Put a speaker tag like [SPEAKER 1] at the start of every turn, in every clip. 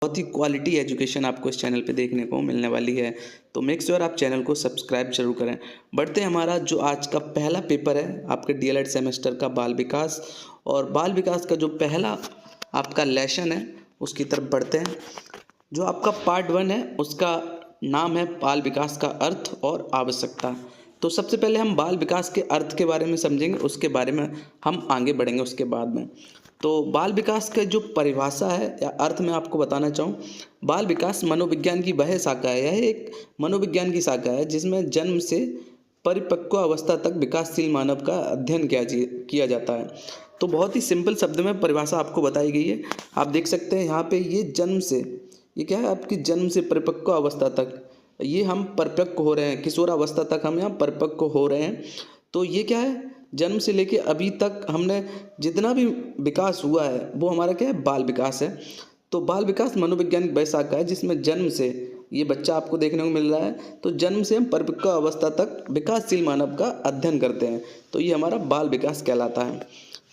[SPEAKER 1] बहुत ही quality education आपको इस चैनल पे देखने को मिलने वाली है। तो मेक श्योर आप चैनल को सब्सक्राइब जरूर करें। बढ़ते हैं, हमारा जो आज का पहला पेपर है आपके डीएलएड सेमेस्टर का बाल विकास, और बाल विकास का जो पहला आपका लेसन है उसकी तरफ बढ़ते हैं। जो आपका पार्ट 1 है उसका नाम है बाल विकास का अर्थ और आवश्यकता। तो सबसे पहले हम बाल विकास के अर्थ के बारे में समझेंगे, उसके बारे में हम आगे बढ़ेंगे उसके बाद में। तो बाल विकास का जो परिभाषा है या अर्थ मैं आपको बताना चाहूँ, बाल विकास मनोविज्ञान की वह शाखा है, यह एक मनोविज्ञान की शाखा है जिसमें जन्म से परिपक्व अवस्था तक विकासशील मानव का अध्ययन किया जाता है। तो बहुत ही सिंपल शब्द में परिभाषा आपको बताई गई है। आप देख सकते हैं यहाँ पे ये जन्म से, ये क्या है आपकी जन्म से परिपक्व अवस्था तक, ये हम परिपक्व हो रहे हैं, किशोर अवस्था तक हम यहाँ परिपक्व हो रहे हैं। तो ये क्या है, जन्म से लेके अभी तक हमने जितना भी विकास हुआ है वो हमारा क्या है, बाल विकास है। तो बाल विकास मनोवैज्ञानिक वह शाखा है जिसमें जन्म से, ये बच्चा आपको देखने को मिल रहा है, तो जन्म से हम परिपक्व अवस्था तक विकासशील मानव का अध्ययन करते हैं, तो ये हमारा बाल विकास कहलाता है।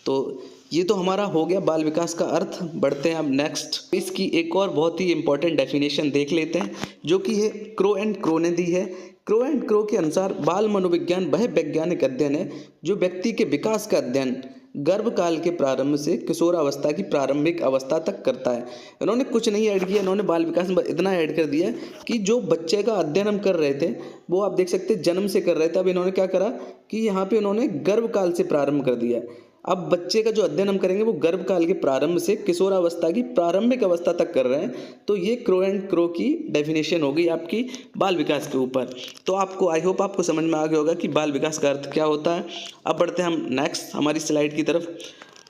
[SPEAKER 1] तो ये तो हमारा हो गया बाल विकास का अर्थ। बढ़ते हैं अब नेक्स्ट, इसकी एक और बहुत ही इंपॉर्टेंट डेफिनेशन देख लेते हैं जो कि है क्रो एंड क्रो ने दी है। क्रो एंड क्रो के अनुसार बाल मनोविज्ञान वह वैज्ञानिक अध्ययन है जो व्यक्ति के विकास का अध्ययन गर्भकाल के प्रारंभ से किशोरावस्था की प्रारंभिक अवस्था तक करता है। इन्होंने कुछ नहीं ऐड किया, इन्होंने बाल विकास में इतना ऐड कर दिया कि जो बच्चे का अध्ययन हम कर रहे थे वो आप देख सकते जन्म से कर रहे थे, अब इन्होंने क्या करा कि यहाँ पे इन्होंने गर्भकाल से प्रारंभ कर दिया। अब बच्चे का जो अध्ययन हम करेंगे वो गर्भकाल के प्रारंभ से किशोरावस्था की प्रारंभिक अवस्था तक कर रहे हैं। तो ये क्रो एंड क्रो की डेफिनेशन हो गई आपकी बाल विकास के ऊपर। तो आपको आई होप आपको समझ में आ गया होगा कि बाल विकास का अर्थ क्या होता है। अब बढ़ते हैं हम नेक्स्ट हमारी स्लाइड की तरफ।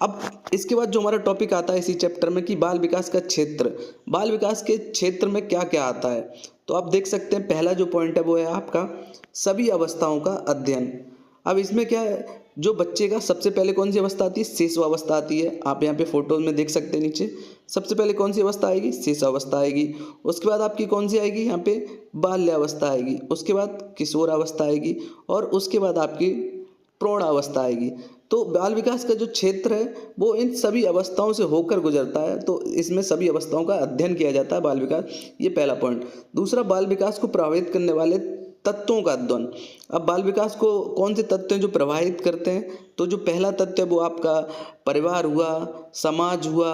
[SPEAKER 1] अब इसके बाद जो हमारा टॉपिक आता है इसी चैप्टर में कि बाल विकास का क्षेत्र, बाल विकास के क्षेत्र में क्या क्या आता है। तो आप देख सकते हैं पहला जो पॉइंट है वो है आपका सभी अवस्थाओं का अध्ययन। अब इसमें क्या है, जो बच्चे का सबसे पहले कौन सी अवस्था आती है, शिशुअवस्था आती है। आप यहाँ पे फोटोज में देख सकते हैं नीचे, सबसे पहले कौन सी अवस्था आएगी, शिशुअवस्था आएगी। उसके बाद आपकी कौन सी आएगी यहाँ पे, बाल्यावस्था आएगी। उसके बाद किशोरावस्था आएगी और उसके बाद आपकी प्रौढ़ावस्था आएगी। तो बाल विकास का जो क्षेत्र है वो इन सभी अवस्थाओं से होकर गुजरता है, तो इसमें सभी अवस्थाओं का अध्ययन किया जाता है बाल विकास, ये पहला पॉइंट। दूसरा, बाल विकास को प्रभावित करने वाले तत्वों का अध्ययन। अब बाल विकास को कौन से तत्व हैं जो प्रभावित करते हैं, तो जो पहला तत्व है वो आपका परिवार हुआ, समाज हुआ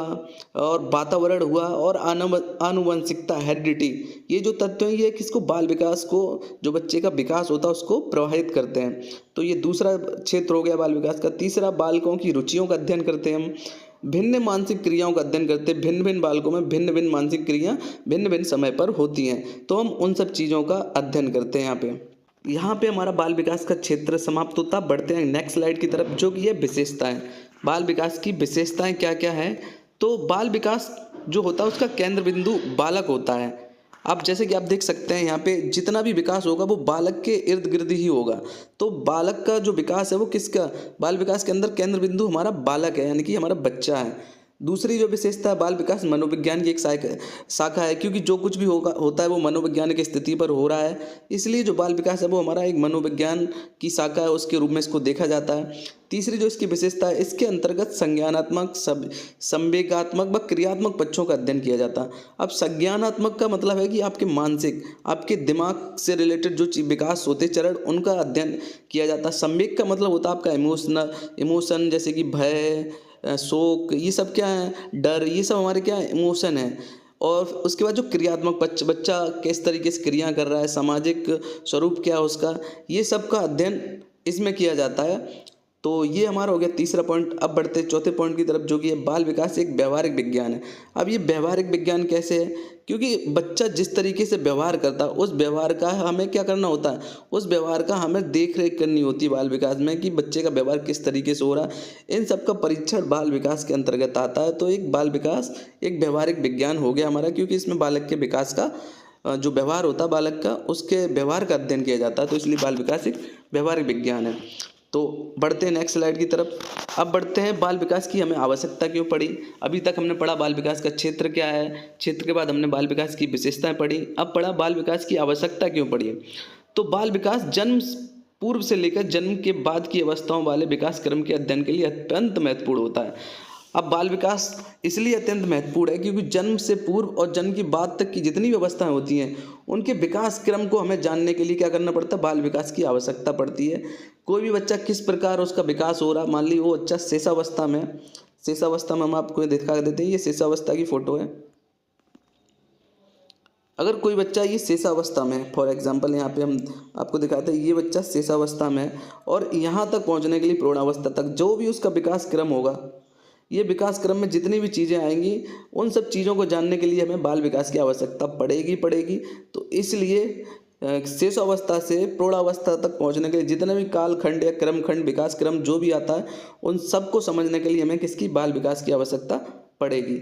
[SPEAKER 1] और वातावरण हुआ और आनुवंशिकता, हेरिडिटी। ये जो तत्व हैं ये किसको, बाल विकास को, जो बच्चे का विकास होता है उसको प्रभावित करते हैं। तो ये दूसरा क्षेत्र हो गया बाल विकास का। तीसरा, बालकों की रुचियों का अध्ययन करते हैं हम, भिन्न मानसिक क्रियाओं का अध्ययन करते हैं। भिन्न भिन्न बालकों में भिन्न भिन्न मानसिक क्रिया भिन्न भिन्न समय पर होती हैं, तो हम उन सब चीज़ों का अध्ययन करते हैं। यहाँ पे हमारा बाल विकास का क्षेत्र समाप्त होता। बढ़ते हैं नेक्स्ट स्लाइड की तरफ जो कि है विशेषताएं। बाल विकास की विशेषताएं क्या क्या है, तो बाल विकास जो होता है उसका केंद्र बिंदु बालक होता है। अब जैसे कि आप देख सकते हैं यहाँ पे जितना भी विकास होगा वो बालक के इर्द गिर्द ही होगा। तो बालक का जो विकास है वो किसका, बाल विकास के अंदर केंद्र बिंदु हमारा बालक है, यानी कि हमारा बच्चा है। दूसरी जो विशेषता है, बाल विकास मनोविज्ञान की एक शाखा है, क्योंकि जो कुछ भी होता है वो मनोवैज्ञानिक स्थिति पर हो रहा है, इसलिए जो बाल विकास है वो हमारा एक मनोविज्ञान की शाखा है, उसके रूप में इसको देखा जाता है। तीसरी जो इसकी विशेषता है, इसके अंतर्गत संज्ञानात्मक, संवेगात्मक व क्रियात्मक पक्षों का अध्ययन किया जाता है। अब संज्ञानात्मक का मतलब है कि आपके मानसिक, आपके दिमाग से रिलेटेड जो विकास होते चरण उनका अध्ययन किया जाता है। संवेग का मतलब होता है आपका इमोशन, जैसे कि भय, शोक, ये सब क्या है, डर, ये सब हमारे क्या इमोशन है। और उसके बाद जो क्रियात्मक पक्ष, बच्चा किस तरीके से क्रिया कर रहा है, सामाजिक स्वरूप क्या है उसका, ये सब का अध्ययन इसमें किया जाता है। तो ये हमारा हो गया तीसरा पॉइंट। अब बढ़ते हैं चौथे पॉइंट की तरफ जो कि है बाल विकास एक व्यवहारिक विज्ञान है। अब ये व्यवहारिक विज्ञान कैसे है, क्योंकि बच्चा जिस तरीके से व्यवहार करता है उस व्यवहार का हमें क्या करना होता है, उस व्यवहार का हमें देख रेख करनी होती है बाल विकास में, कि बच्चे का व्यवहार किस तरीके से हो रहा है। इन सब का परीक्षण बाल विकास के अंतर्गत आता है। तो एक बाल विकास एक व्यवहारिक विज्ञान हो गया हमारा, क्योंकि इसमें बालक के विकास का जो व्यवहार होता है बालक का, उसके व्यवहार का अध्ययन किया जाता है, तो इसलिए बाल विकास एक व्यवहारिक विज्ञान है। तो बढ़ते हैं नेक्स्ट स्लाइड की तरफ। अब बढ़ते हैं बाल विकास की हमें आवश्यकता क्यों पड़ी। अभी तक हमने पढ़ा बाल विकास का क्षेत्र क्या है, क्षेत्र के बाद हमने बाल विकास की विशेषताएं पढ़ी, अब पढ़ा बाल विकास की आवश्यकता क्यों पड़ी। तो बाल विकास जन्म पूर्व से लेकर जन्म के बाद की अवस्थाओं वाले विकास क्रम के अध्ययन के लिए अत्यंत महत्वपूर्ण होता है। अब बाल विकास इसलिए अत्यंत महत्वपूर्ण है क्योंकि जन्म से पूर्व और जन्म की बाद तक की जितनी भी अवस्थाएं होती हैं उनके विकास क्रम को हमें जानने के लिए क्या करना पड़ता है, बाल विकास की आवश्यकता पड़ती है। कोई भी बच्चा किस प्रकार उसका विकास हो रहा, मान ली वो बच्चा शेषावस्था में है, शेषावस्था में हम आपको दिखा देते हैं, ये शेषावस्था की फोटो है। अगर कोई बच्चा ये शेषावस्था में है, फॉर एग्जांपल यहाँ पे हम आपको दिखाते हैं, ये बच्चा शेषावस्था में है और यहाँ तक पहुँचने के लिए प्रौढ़ावस्था तक जो भी उसका विकास क्रम होगा, ये विकास क्रम में जितनी भी चीज़ें आएंगी उन सब चीज़ों को जानने के लिए हमें बाल विकास की आवश्यकता पड़ेगी। तो इसलिए शेषावस्था से प्रौढ़ावस्था तक पहुंचने के लिए जितने भी कालखंड या क्रमखंड विकास क्रम जो भी आता है उन सबको समझने के लिए हमें किसकी, बाल विकास की आवश्यकता पड़ेगी।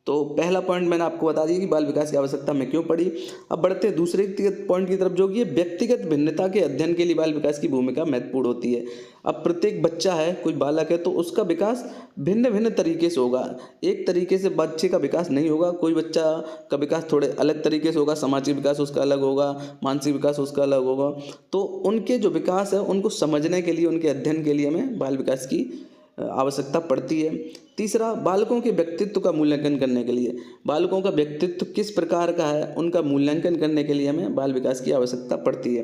[SPEAKER 1] तो पहला पॉइंट मैंने आपको बता दिया कि बाल विकास की आवश्यकता हमें क्यों पड़ी। अब बढ़ते हैं दूसरे पॉइंट की तरफ, जो कि व्यक्तिगत भिन्नता के अध्ययन के लिए बाल विकास की भूमिका महत्वपूर्ण होती है। अब प्रत्येक बच्चा है, कोई बालक है, तो उसका विकास भिन्न भिन्न तरीके से होगा। एक तरीके से बच्चे का विकास नहीं होगा, कोई बच्चा का विकास थोड़े अलग तरीके से होगा, सामाजिक विकास उसका अलग होगा, मानसिक विकास उसका अलग होगा। तो उनके जो विकास है उनको समझने के लिए, उनके अध्ययन के लिए हमें बाल विकास की आवश्यकता पड़ती है। तीसरा, बालकों के व्यक्तित्व का मूल्यांकन करने के लिए, बालकों का व्यक्तित्व किस प्रकार का है उनका मूल्यांकन करने के लिए हमें बाल विकास की आवश्यकता पड़ती है।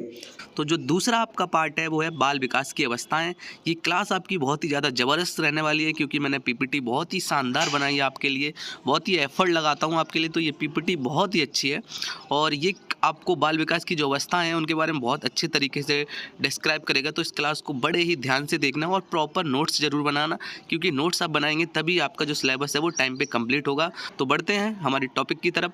[SPEAKER 2] तो जो दूसरा आपका पार्ट है वो है बाल विकास की अवस्थाएं। ये क्लास आपकी बहुत ही ज़्यादा ज़बरदस्त रहने वाली है क्योंकि मैंने पीपीटी बहुत ही शानदार बनाई है आपके लिए, बहुत ही एफर्ट लगाता हूँ आपके लिए, तो ये पीपीटी बहुत ही अच्छी है और ये आपको बाल विकास की जो अवस्थाएं हैं उनके बारे में बहुत अच्छे तरीके से डिस्क्राइब करेगा। तो इस क्लास को बड़े ही ध्यान से देखना और प्रॉपर नोट्स ज़रूर बनाना, क्योंकि नोट्स आप बनाएंगे तभी आपका जो सिलेबस है वो टाइम पे कंप्लीट होगा। तो बढ़ते हैं हमारी टॉपिक की तरफ।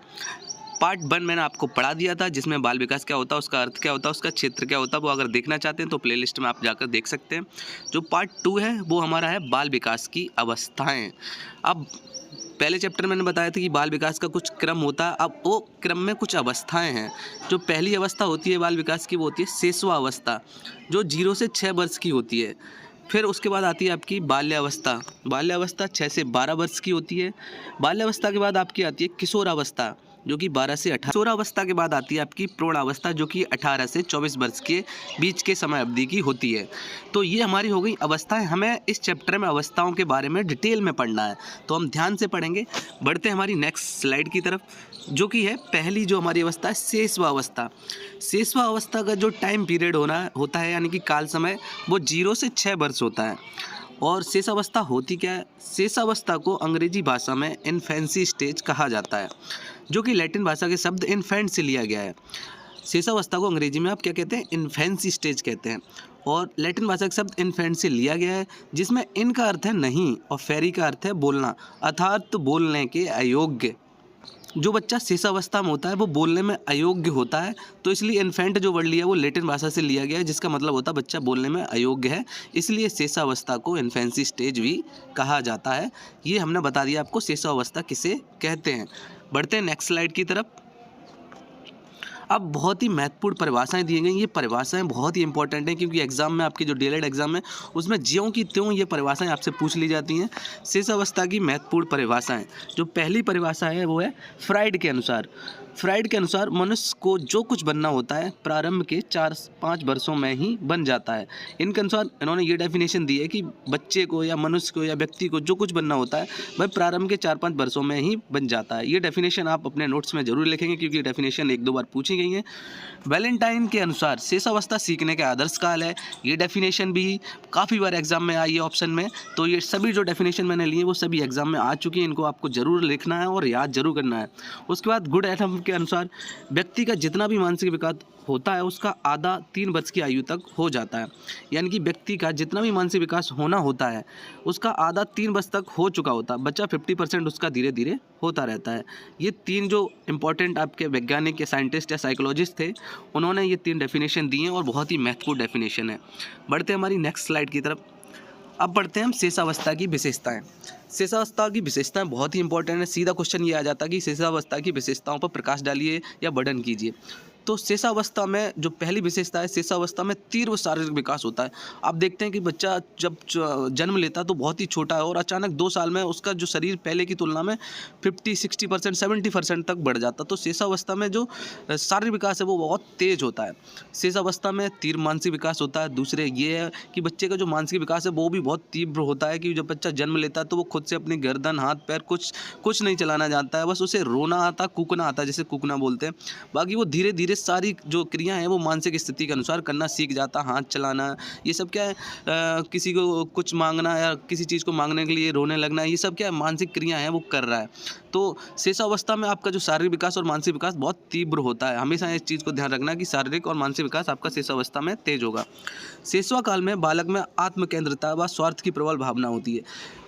[SPEAKER 2] पार्ट 1 मैंने आपको पढ़ा दिया था जिसमें बाल विकास क्या होता है, उसका अर्थ क्या होता है, उसका क्षेत्र क्या होता है, वो अगर देखना चाहते हैं तो प्लेलिस्ट में आप जाकर देख सकते हैं। जो पार्ट 2 है वो हमारा है बाल विकास की अवस्थाएं। अब पहले चैप्टर में मैंने बताया था कि बाल विकास का कुछ क्रम होता है, अब वो क्रम में कुछ अवस्थाएं हैं। जो पहली अवस्था होती है बाल विकास की वो होती है शेषवावस्था, जो 0 से 6 वर्ष की होती है। फिर उसके बाद आती है आपकी बाल्यावस्था, बाल्यावस्था 6 से 12 वर्ष की होती है। बाल्यावस्था के बाद आपकी आती है किशोरावस्था जो कि 12 से 18। किशोरावस्था के बाद आती है आपकी प्रौढ़ावस्था जो कि 18 से 24 वर्ष के बीच के समय अवधि की होती है। तो ये हमारी हो गई अवस्थाएं। हमें इस चैप्टर में अवस्थाओं के बारे में डिटेल में पढ़ना है, तो हम ध्यान से पढ़ेंगे। बढ़ते हैं हमारी नेक्स्ट स्लाइड की तरफ, जो कि है पहली जो हमारी अवस्था है शेषवावस्था। शेषवावस्था का जो टाइम पीरियड होता है यानी कि काल समय, वो 0 से 6 वर्ष होता है। और शेषावस्था होती क्या है? शेषावस्था को अंग्रेजी भाषा में इन्फेंसी स्टेज कहा जाता है, जो कि लैटिन भाषा के शब्द इन्फेंट से लिया गया है। शेषावस्था को अंग्रेजी में आप क्या कहते हैं? इन्फेंसी स्टेज कहते हैं, और लैटिन भाषा का शब्द इन्फेंट से लिया गया है, जिसमें इन का अर्थ है नहीं और फेरी का अर्थ है बोलना, अर्थात बोलने के अयोग्य। जो बच्चा शेषावस्था में होता है वो बोलने में अयोग्य होता है, तो इसलिए इन्फेंट जो वर्ड लिया है वो लैटिन भाषा से लिया गया है, जिसका मतलब होता है बच्चा बोलने में अयोग्य है, इसलिए शेषावस्था को इन्फेंसी स्टेज भी कहा जाता है। ये हमने बता दिया आपको शेषावस्था किसे कहते हैं। बढ़ते हैं नेक्स्ट स्लाइड की तरफ। अब बहुत ही महत्वपूर्ण परिभाषाएं दी गई। ये परिभाषाएं बहुत ही इंपॉर्टेंट हैं क्योंकि एग्जाम में, आपकी जो डीएलएड एग्जाम है उसमें ज्यों की त्यों ये परिभाषाएं आपसे पूछ ली जाती हैं। शेषावस्था की महत्वपूर्ण परिभाषाएं, जो पहली परिभाषा है वो है फ्राइड के अनुसार। फ्राइड के अनुसार मनुष्य को जो कुछ बनना होता है प्रारंभ के 4-5 वर्षों में ही बन जाता है। इनके अनुसार इन्होंने ये डेफिनेशन दी है कि बच्चे को या मनुष्य को या व्यक्ति को जो कुछ बनना होता है वह प्रारंभ के 4-5 वर्षों में ही बन जाता है। ये डेफिनेशन आप अपने नोट्स में जरूर लिखेंगे क्योंकि डेफिनेशन 1-2 बार पूछी गई है। वैलेंटाइन के अनुसार शेषावस्था सीखने का आदर्श काल है। ये डेफिनेशन भी काफ़ी बार एग्जाम में आई है ऑप्शन में, तो ये सभी जो डेफिनेशन मैंने लिए वो सभी एग्जाम में आ चुकी हैं, इनको आपको जरूर लिखना है और याद जरूर करना है। उसके बाद गुड एडम के अनुसार व्यक्ति का जितना भी मानसिक विकास होता है उसका आधा 3 वर्ष की आयु तक हो जाता है, यानी कि व्यक्ति का जितना भी मानसिक विकास होना होता है उसका आधा 3 वर्ष तक हो चुका होता है, बच्चा 50% उसका धीरे धीरे होता रहता है। ये 3 जो इंपॉर्टेंट आपके वैज्ञानिक या साइंटिस्ट या साइकोलॉजिस्ट थे उन्होंने ये 3 डेफिनेशन दी हैं और बहुत ही महत्वपूर्ण डेफिनेशन है। बढ़ते हैं हमारी नेक्स्ट स्लाइड की तरफ। अब बढ़ते हैं हम शेषावस्था की विशेषताएं। शेषावस्था की विशेषताएं बहुत ही इंपॉर्टेंट है। सीधा क्वेश्चन ये आ जाता है कि शेषावस्था की विशेषताओं पर प्रकाश डालिए या वर्णन कीजिए। तो शेषावस्था में जो पहली विशेषता है, शेषावस्था में तीव्र शारीरिक विकास होता है। आप देखते हैं कि बच्चा जब जन्म लेता है तो बहुत ही छोटा है और अचानक 2 साल में उसका जो शरीर पहले की तुलना में 50-60%, 70% तक बढ़ जाता है। तो शेषावस्था में जो शारीरिक विकास है वो बहुत तेज होता है। शेषावस्था में तीव्र मानसिक विकास होता है। दूसरे ये है कि बच्चे का जो मानसिक विकास है वो भी बहुत तीव्र होता है कि जब बच्चा जन्म लेता है तो वो खुद से अपनी गर्दन, हाथ, पैर कुछ नहीं चलाना जानता है, बस उसे रोना आता, कूकना आता है, जिसे कूकना बोलते हैं। बाकी वो धीरे-धीरे सारी जो क्रियाएँ हैं वो मानसिक स्थिति के अनुसार करना सीख जाता है। हाथ चलाना, ये सब क्या है, किसी को कुछ माँगना या किसी चीज़ को माँगने के लिए रोने लगना, ये सब क्या है, मानसिक क्रिया हैं वो कर रहा है। तो शेषावस्था में आपका जो शारीरिक विकास और मानसिक विकास बहुत तीव्र होता है। हमेशा इस चीज़ को ध्यान रखना कि शारीरिक और मानसिक विकास आपका शेषावस्था में तेज होगा। शेषवा काल में बालक में आत्मकेंद्रिता व स्वार्थ की प्रबल भावना होती है।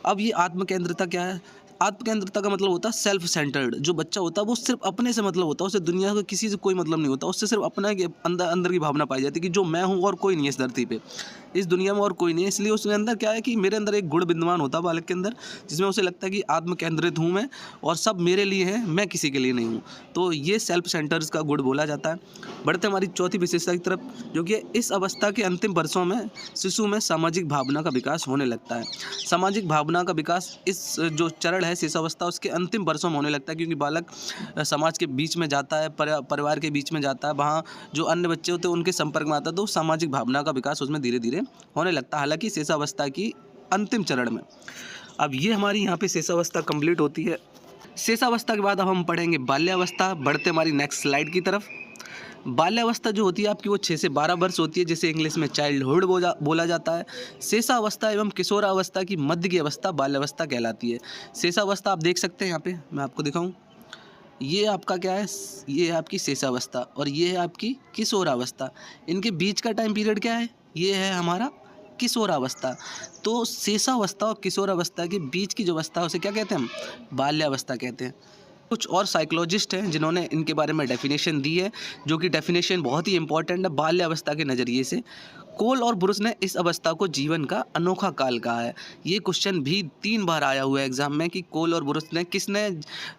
[SPEAKER 2] अब ये आत्मकेंद्रिता क्या है? आत्मकेंद्रिता का मतलब होता है सेल्फ सेंटर्ड। जो बच्चा होता है वो सिर्फ अपने से मतलब होता है, उसे दुनिया के किसी से कोई मतलब नहीं होता, उससे सिर्फ अपना के अंदर की भावना पाई जाती है कि जो मैं हूँ और कोई नहीं है इस धरती पे, इस दुनिया में और कोई नहीं है। इसलिए उसके अंदर क्या है कि मेरे अंदर एक गुण विद्यमान होता है बालक के अंदर, जिसमें उसे लगता है कि आत्मकेंद्रित हूँ मैं और सब मेरे लिए हैं, मैं किसी के लिए नहीं हूँ। तो ये सेल्फ सेंटर्स का गुण बोला जाता है। बढ़ते हमारी चौथी विशेषता की तरफ, जो कि इस अवस्था के अंतिम वर्षों में शिशु में सामाजिक भावना का विकास होने लगता है। सामाजिक भावना का विकास इस जो चरण है शेषावस्था, उसके अंतिम वर्षों में होने लगता है, क्योंकि बालक समाज के बीच में जाता है, परिवार के बीच में जाता है, वहाँ जो अन्य बच्चे होते हैं उनके संपर्क में आता है, तो सामाजिक भावना का विकास उसमें धीरे धीरे होने लगता है, हालांकि शेषावस्था की अंतिम चरण में। अब ये हमारी यहाँ पे शेषावस्था कंप्लीट होती है। शेषावस्था के बाद अब हम पढ़ेंगे बाल्यावस्था। बढ़ते हमारी नेक्स्ट स्लाइड की तरफ। बाल्यावस्था जो होती है आपकी वो 6 से 12 वर्ष होती है, जिसे इंग्लिश में चाइल्डहुड बोला जाता है। शेषावस्था एवं किशोरावस्था की मध्य की अवस्था बाल्यावस्था कहलाती है। शेषावस्था आप देख सकते हैं यहाँ पे, मैं आपको दिखाऊं, ये आपका क्या है, ये है आपकी शेषावस्था और ये है आपकी किशोरावस्था। इनके बीच का टाइम पीरियड क्या है, ये है हमारा किशोरावस्था। तो शेषावस्था और किशोरावस्था के बीच की जो अवस्था है उसे क्या कहते हैं हम, बाल्यावस्था कहते हैं। कुछ और साइकोलॉजिस्ट हैं जिन्होंने इनके बारे में डेफिनेशन दी है, जो कि डेफिनेशन बहुत ही इंपॉर्टेंट है बाल्यावस्था के नज़रिए से। कोल और ब्रुस ने इस अवस्था को जीवन का अनोखा काल कहा है। ये क्वेश्चन भी 3 बार आया हुआ है एग्जाम में कि कोल और ब्रुस ने किसने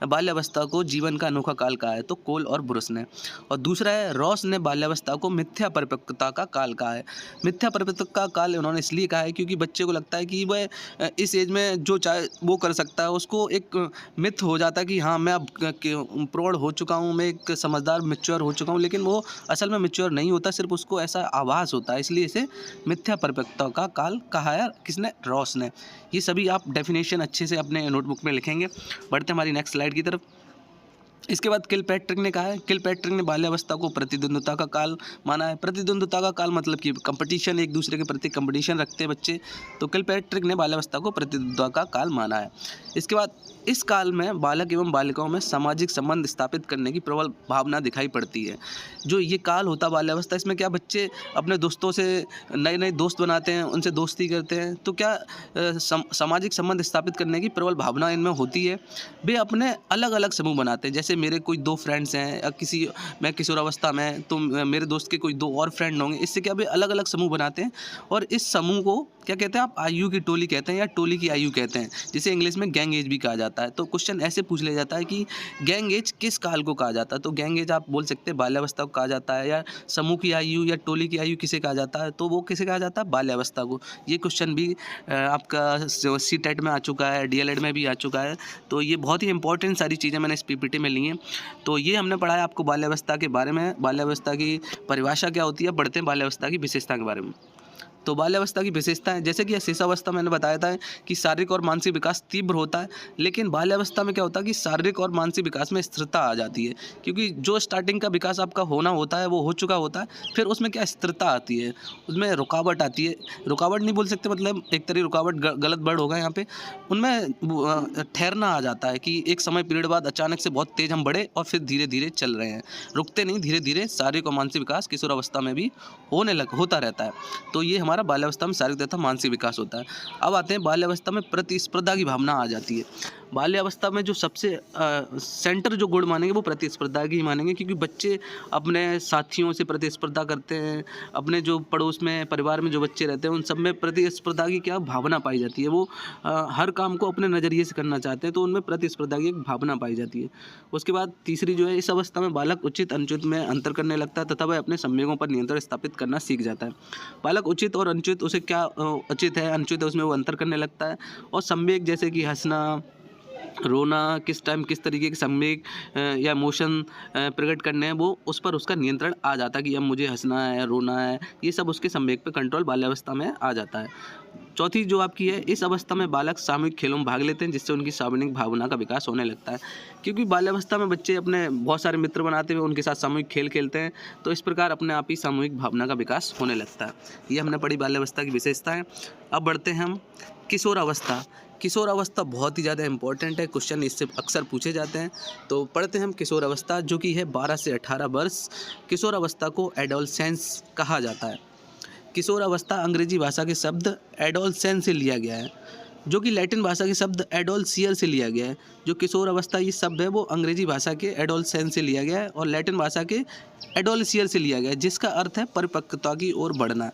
[SPEAKER 2] बाल्यावस्था को जीवन का अनोखा काल कहा है, तो कोल और ब्रुस ने। और दूसरा है रॉस ने बाल्यावस्था को मिथ्या परिपक्वता का काल कहा है। मिथ्या परिपक्वता का काल उन्होंने इसलिए कहा है क्योंकि बच्चे को लगता है कि वह इस एज में जो चाहे वो कर सकता है, उसको एक मिथ हो जाता है कि हाँ मैं अब प्रौढ़ हो चुका हूँ, मैं एक समझदार मैच्योर हो चुका हूँ, लेकिन वो असल में मैच्योर नहीं होता, सिर्फ उसको ऐसा आभास होता है, इसलिए इसे मिथ्या परिपक्वता का काल कहा है किसने, रॉस ने। ये सभी आप डेफिनेशन अच्छे से अपने नोटबुक में लिखेंगे। बढ़ते हमारी नेक्स्ट स्लाइड की तरफ। इसके बाद किलपैट्रिक ने कहा है, किलपैट्रिक ने बाल्यावस्था को प्रतिद्वंद्विता का काल माना है। प्रतिद्वंद्विता का काल मतलब कि कंपटीशन, एक दूसरे के प्रति कंपटीशन रखते हैं बच्चे, तो किलपैट्रिक ने बाल्यावस्था को प्रतिद्वंद्विता का काल माना है। इसके बाद इस काल में बालक एवं बालिकाओं में सामाजिक संबंध स्थापित करने की प्रबल भावना दिखाई पड़ती है। जो ये काल होता है बाल्यावस्था, इसमें क्या बच्चे अपने दोस्तों से नए नए दोस्त बनाते हैं, उनसे दोस्ती करते हैं, तो क्या सामाजिक संबंध स्थापित करने की प्रबल भावना इनमें होती है। वे अपने अलग अलग समूह बनाते हैं, जैसे मेरे कोई 2 फ्रेंड्स हैं या मैं किशोरावस्था में, तो मेरे दोस्त के कोई 2 और फ्रेंड होंगे, इससे क्या वे अलग अलग समूह बनाते हैं और इस समूह को क्या कहते हैं आप, आयु की टोली कहते हैं या टोली की आयु कहते हैं, जिसे इंग्लिश में गैंग एज भी कहा जाता है। तो क्वेश्चन ऐसे पूछ लिया जाता है कि गैंग एज किस काल को कहा जाता है, तो गैंग एज आप बोल सकते हैं बाल्यावस्था को कहा जाता है, या समूह की आयु या टोली की आयु किसे कहा जाता है, तो वो किसे कहा जाता है, बाल्यावस्था को। ये क्वेश्चन भी आपका सीटेट में आ चुका है, डीएलएड में भी आ चुका है, तो ये बहुत ही इंपॉर्टेंट सारी चीज़ें मैंने इस पीपीटी में ली हैं। तो ये हमने पढ़ा है आपको बाल्यावस्था के बारे में, बाल्यावस्था की परिभाषा क्या होती है। बढ़ते हैं बाल्यावस्था की विशेषता के बारे में। तो बाल्यावस्था की विशेषताएं, जैसे कि शेषावस्था मैंने बताया था कि शारीरिक और मानसिक विकास तीव्र होता है, लेकिन बाल्यावस्था में क्या होता है कि शारीरिक और मानसिक विकास में स्थिरता आ जाती है, क्योंकि जो स्टार्टिंग का विकास आपका होना होता है वो हो चुका होता है, फिर उसमें क्या स्थिरता आती है, उसमें रुकावट आती है। रुकावट नहीं बोल सकते, मतलब एक तरह रुकावट गलत वर्ड होगा यहाँ पे, उनमें ठहरना आ जाता है कि एक समय पीरियड बाद अचानक से बहुत तेज हम बढ़े और फिर धीरे धीरे चल रहे हैं, रुकते नहीं, धीरे धीरे शारीरिक और मानसिक विकास किशोरावस्था में भी होता रहता है। तो ये हमारा बाल्यावस्था में शारीरिक तथा मानसिक विकास होता है। अब आते हैं बाल्यावस्था में प्रतिस्पर्धा की भावना आ जाती है। बाल्यावस्था में जो सबसे सेंटर जो गुण मानेंगे वो प्रतिस्पर्धा की ही मानेंगे, क्योंकि बच्चे अपने साथियों से प्रतिस्पर्धा करते हैं, अपने जो पड़ोस में परिवार में जो बच्चे रहते हैं उन सब में प्रतिस्पर्धा की क्या भावना पाई जाती है। वो हर काम को अपने नज़रिए से करना चाहते हैं, तो उनमें प्रतिस्पर्धा की एक भावना पाई जाती है। उसके बाद तीसरी जो है, इस अवस्था में बालक उचित अनुचित में अंतर करने लगता है तथा वह अपने संवेगों पर नियंत्रण स्थापित करना सीख जाता है। बालक उचित और अनुचित, उसे क्या उचित है अनुचित है उसमें वो अंतर करने लगता है, और संवेग जैसे कि हंसना, रोना, किस टाइम किस तरीके के संवेग या इमोशन प्रकट करने हैं, वो उस पर उसका नियंत्रण आ जाता है कि अब मुझे हंसना है, रोना है, ये सब उसके संवेग पे कंट्रोल बाल्यावस्था में आ जाता है। चौथी जो आपकी है, इस अवस्था में बालक सामूहिक खेलों में भाग लेते हैं, जिससे उनकी सार्वजनिक भावना का विकास होने लगता है। क्योंकि बाल्यावस्था में बच्चे अपने बहुत सारे मित्र बनाते हुए उनके साथ सामूहिक खेल खेलते हैं, तो इस प्रकार अपने आप ही सामूहिक भावना का विकास होने लगता है। ये हमने पढ़ी बाल्यावस्था की विशेषताएं। अब बढ़ते हैं हम किशोरावस्था। किशोरावस्था बहुत ही ज़्यादा इंपॉर्टेंट है, क्वेश्चन इससे अक्सर पूछे जाते हैं। तो पढ़ते हैं हम किशोरावस्था, जो कि है 12 से 18 वर्ष। किशोरावस्था को एडोलसेंस कहा जाता है। किशोरावस्था अंग्रेजी भाषा के शब्द एडोलसेंस से लिया गया है, जो कि लैटिन भाषा के शब्द एडोलसियर से लिया गया है। जो किशोरावस्था ये शब्द है वो अंग्रेजी भाषा के एडोलसेंस से लिया गया है और लैटिन भाषा के एडोलसियर से लिया गया है, जिसका अर्थ है परिपक्वता की ओर बढ़ना।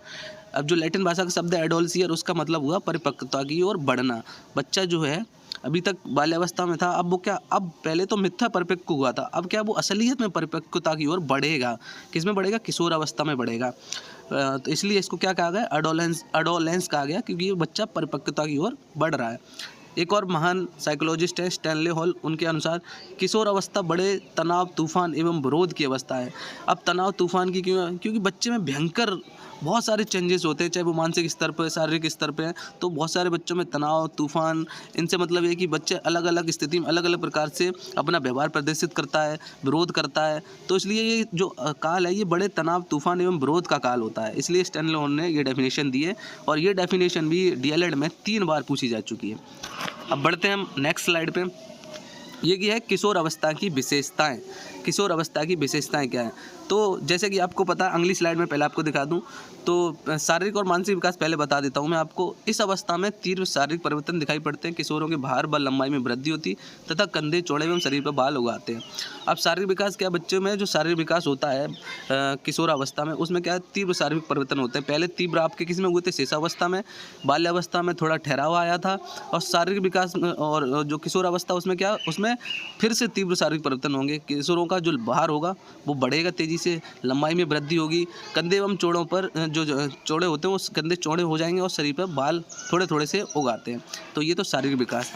[SPEAKER 2] अब जो लैटिन भाषा का शब्द है एडोलसियर, उसका मतलब हुआ परिपक्वता की ओर बढ़ना। बच्चा जो है अभी तक बाल्यावस्था में था, अब वो क्या, अब पहले तो मिथ्या परिपक्व हुआ था, अब क्या वो असलियत में परिपक्वता की ओर बढ़ेगा। किस में बढ़ेगा? किशोरावस्था में बढ़ेगा। तो इसलिए इसको क्या कहा गया? एडोलेंस कहा गया, क्योंकि ये बच्चा परिपक्वता की ओर बढ़ रहा है। एक और महान साइकोलॉजिस्ट है स्टैनले हॉल, उनके अनुसार किशोर अवस्था बड़े तनाव, तूफान एवं विरोध की अवस्था है। अब तनाव तूफान की क्यों? क्योंकि बच्चे में भयंकर बहुत सारे चेंजेस होते हैं, चाहे वो मानसिक स्तर पर, शारीरिक स्तर पे हैं। तो बहुत सारे बच्चों में तनाव, तूफान, इनसे मतलब ये है कि बच्चे अलग अलग स्थिति में अलग अलग प्रकार से अपना व्यवहार प्रदर्शित करता है, विरोध करता है। तो इसलिए ये जो काल है, ये बड़े तनाव, तूफान एवं विरोध का काल होता है। इसलिए स्टैनले हॉल ने ये डेफिनेशन दी है, और ये डेफिनेशन भी डीएलएड में 3 बार पूछी जा चुकी है। अब बढ़ते हैं हम नेक्स्ट स्लाइड पे। ये की है किशोर अवस्था की विशेषताएं। किशोर अवस्था की विशेषताएं क्या है? तो जैसे कि आपको पता, अगली स्लाइड में पहले आपको दिखा दूं तो शारीरिक और मानसिक विकास पहले बता देता हूं मैं आपको। इस अवस्था में तीव्र शारीरिक परिवर्तन दिखाई पड़ते हैं। किशोरों के भार, बल, लंबाई में वृद्धि होती तथा कंधे चौड़े एवं शरीर पर बाल उगाते हैं। अब शारीरिक विकास क्या, बच्चों में जो शारीरिक विकास होता है किशोर अवस्था में, उसमें क्या है, तीव्र शारीरिक परिवर्तन होते हैं। पहले तीव्र आपके किस में हुए थे? शेषावस्था में। बाल्यावस्था में थोड़ा ठहराव आया था, और शारीरिक विकास और जो किशोर अवस्था उसमें क्या, उसमें फिर से तीव्र शारीरिक परिवर्तन होंगे। किशोरों का जो भार होगा वो बढ़ेगा तेजी से, लंबाई में वृद्धि होगी, कंधे एवं चौड़ों पर जो चौड़े होते हैं वो कंधे चौड़े हो जाएंगे, और शरीर पर बाल थोड़े थोड़े से उगाते हैं। तो ये तो शारीरिक विकास।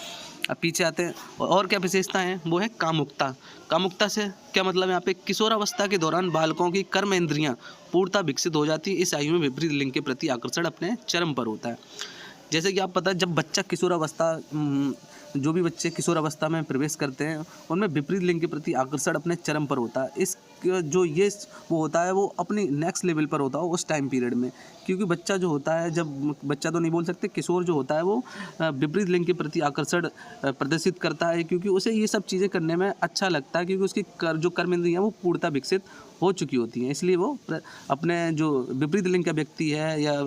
[SPEAKER 2] अब पीछे आते हैं, और क्या विशेषता है? वो है कामुकता। कामुकता से क्या मतलब है? यहाँ पे किशोरावस्था के दौरान बालकों की कर्म इंद्रियाँ पूर्णतः विकसित हो जाती है। इस आयु में विपरीत लिंग के प्रति आकर्षण अपने चरम पर होता है। जैसे कि आप पता है, जब बच्चा किशोरावस्था, जो भी बच्चे किशोरावस्था में प्रवेश करते हैं उनमें विपरीत लिंग के प्रति आकर्षण अपने चरम पर होता है। इस जो ये वो होता है वो अपनी नेक्स्ट लेवल पर होता है उस टाइम पीरियड में, क्योंकि बच्चा जो होता है, जब बच्चा तो नहीं बोल सकते, किशोर जो होता है वो विपरीत लिंग के प्रति आकर्षण प्रदर्शित करता है, क्योंकि उसे ये सब चीज़ें करने में अच्छा लगता है, क्योंकि उसकी जो कर्म इंद्रियाँ वो पूर्णतः विकसित हो चुकी होती हैं। इसलिए वो अपने जो विपरीत लिंग का व्यक्ति है या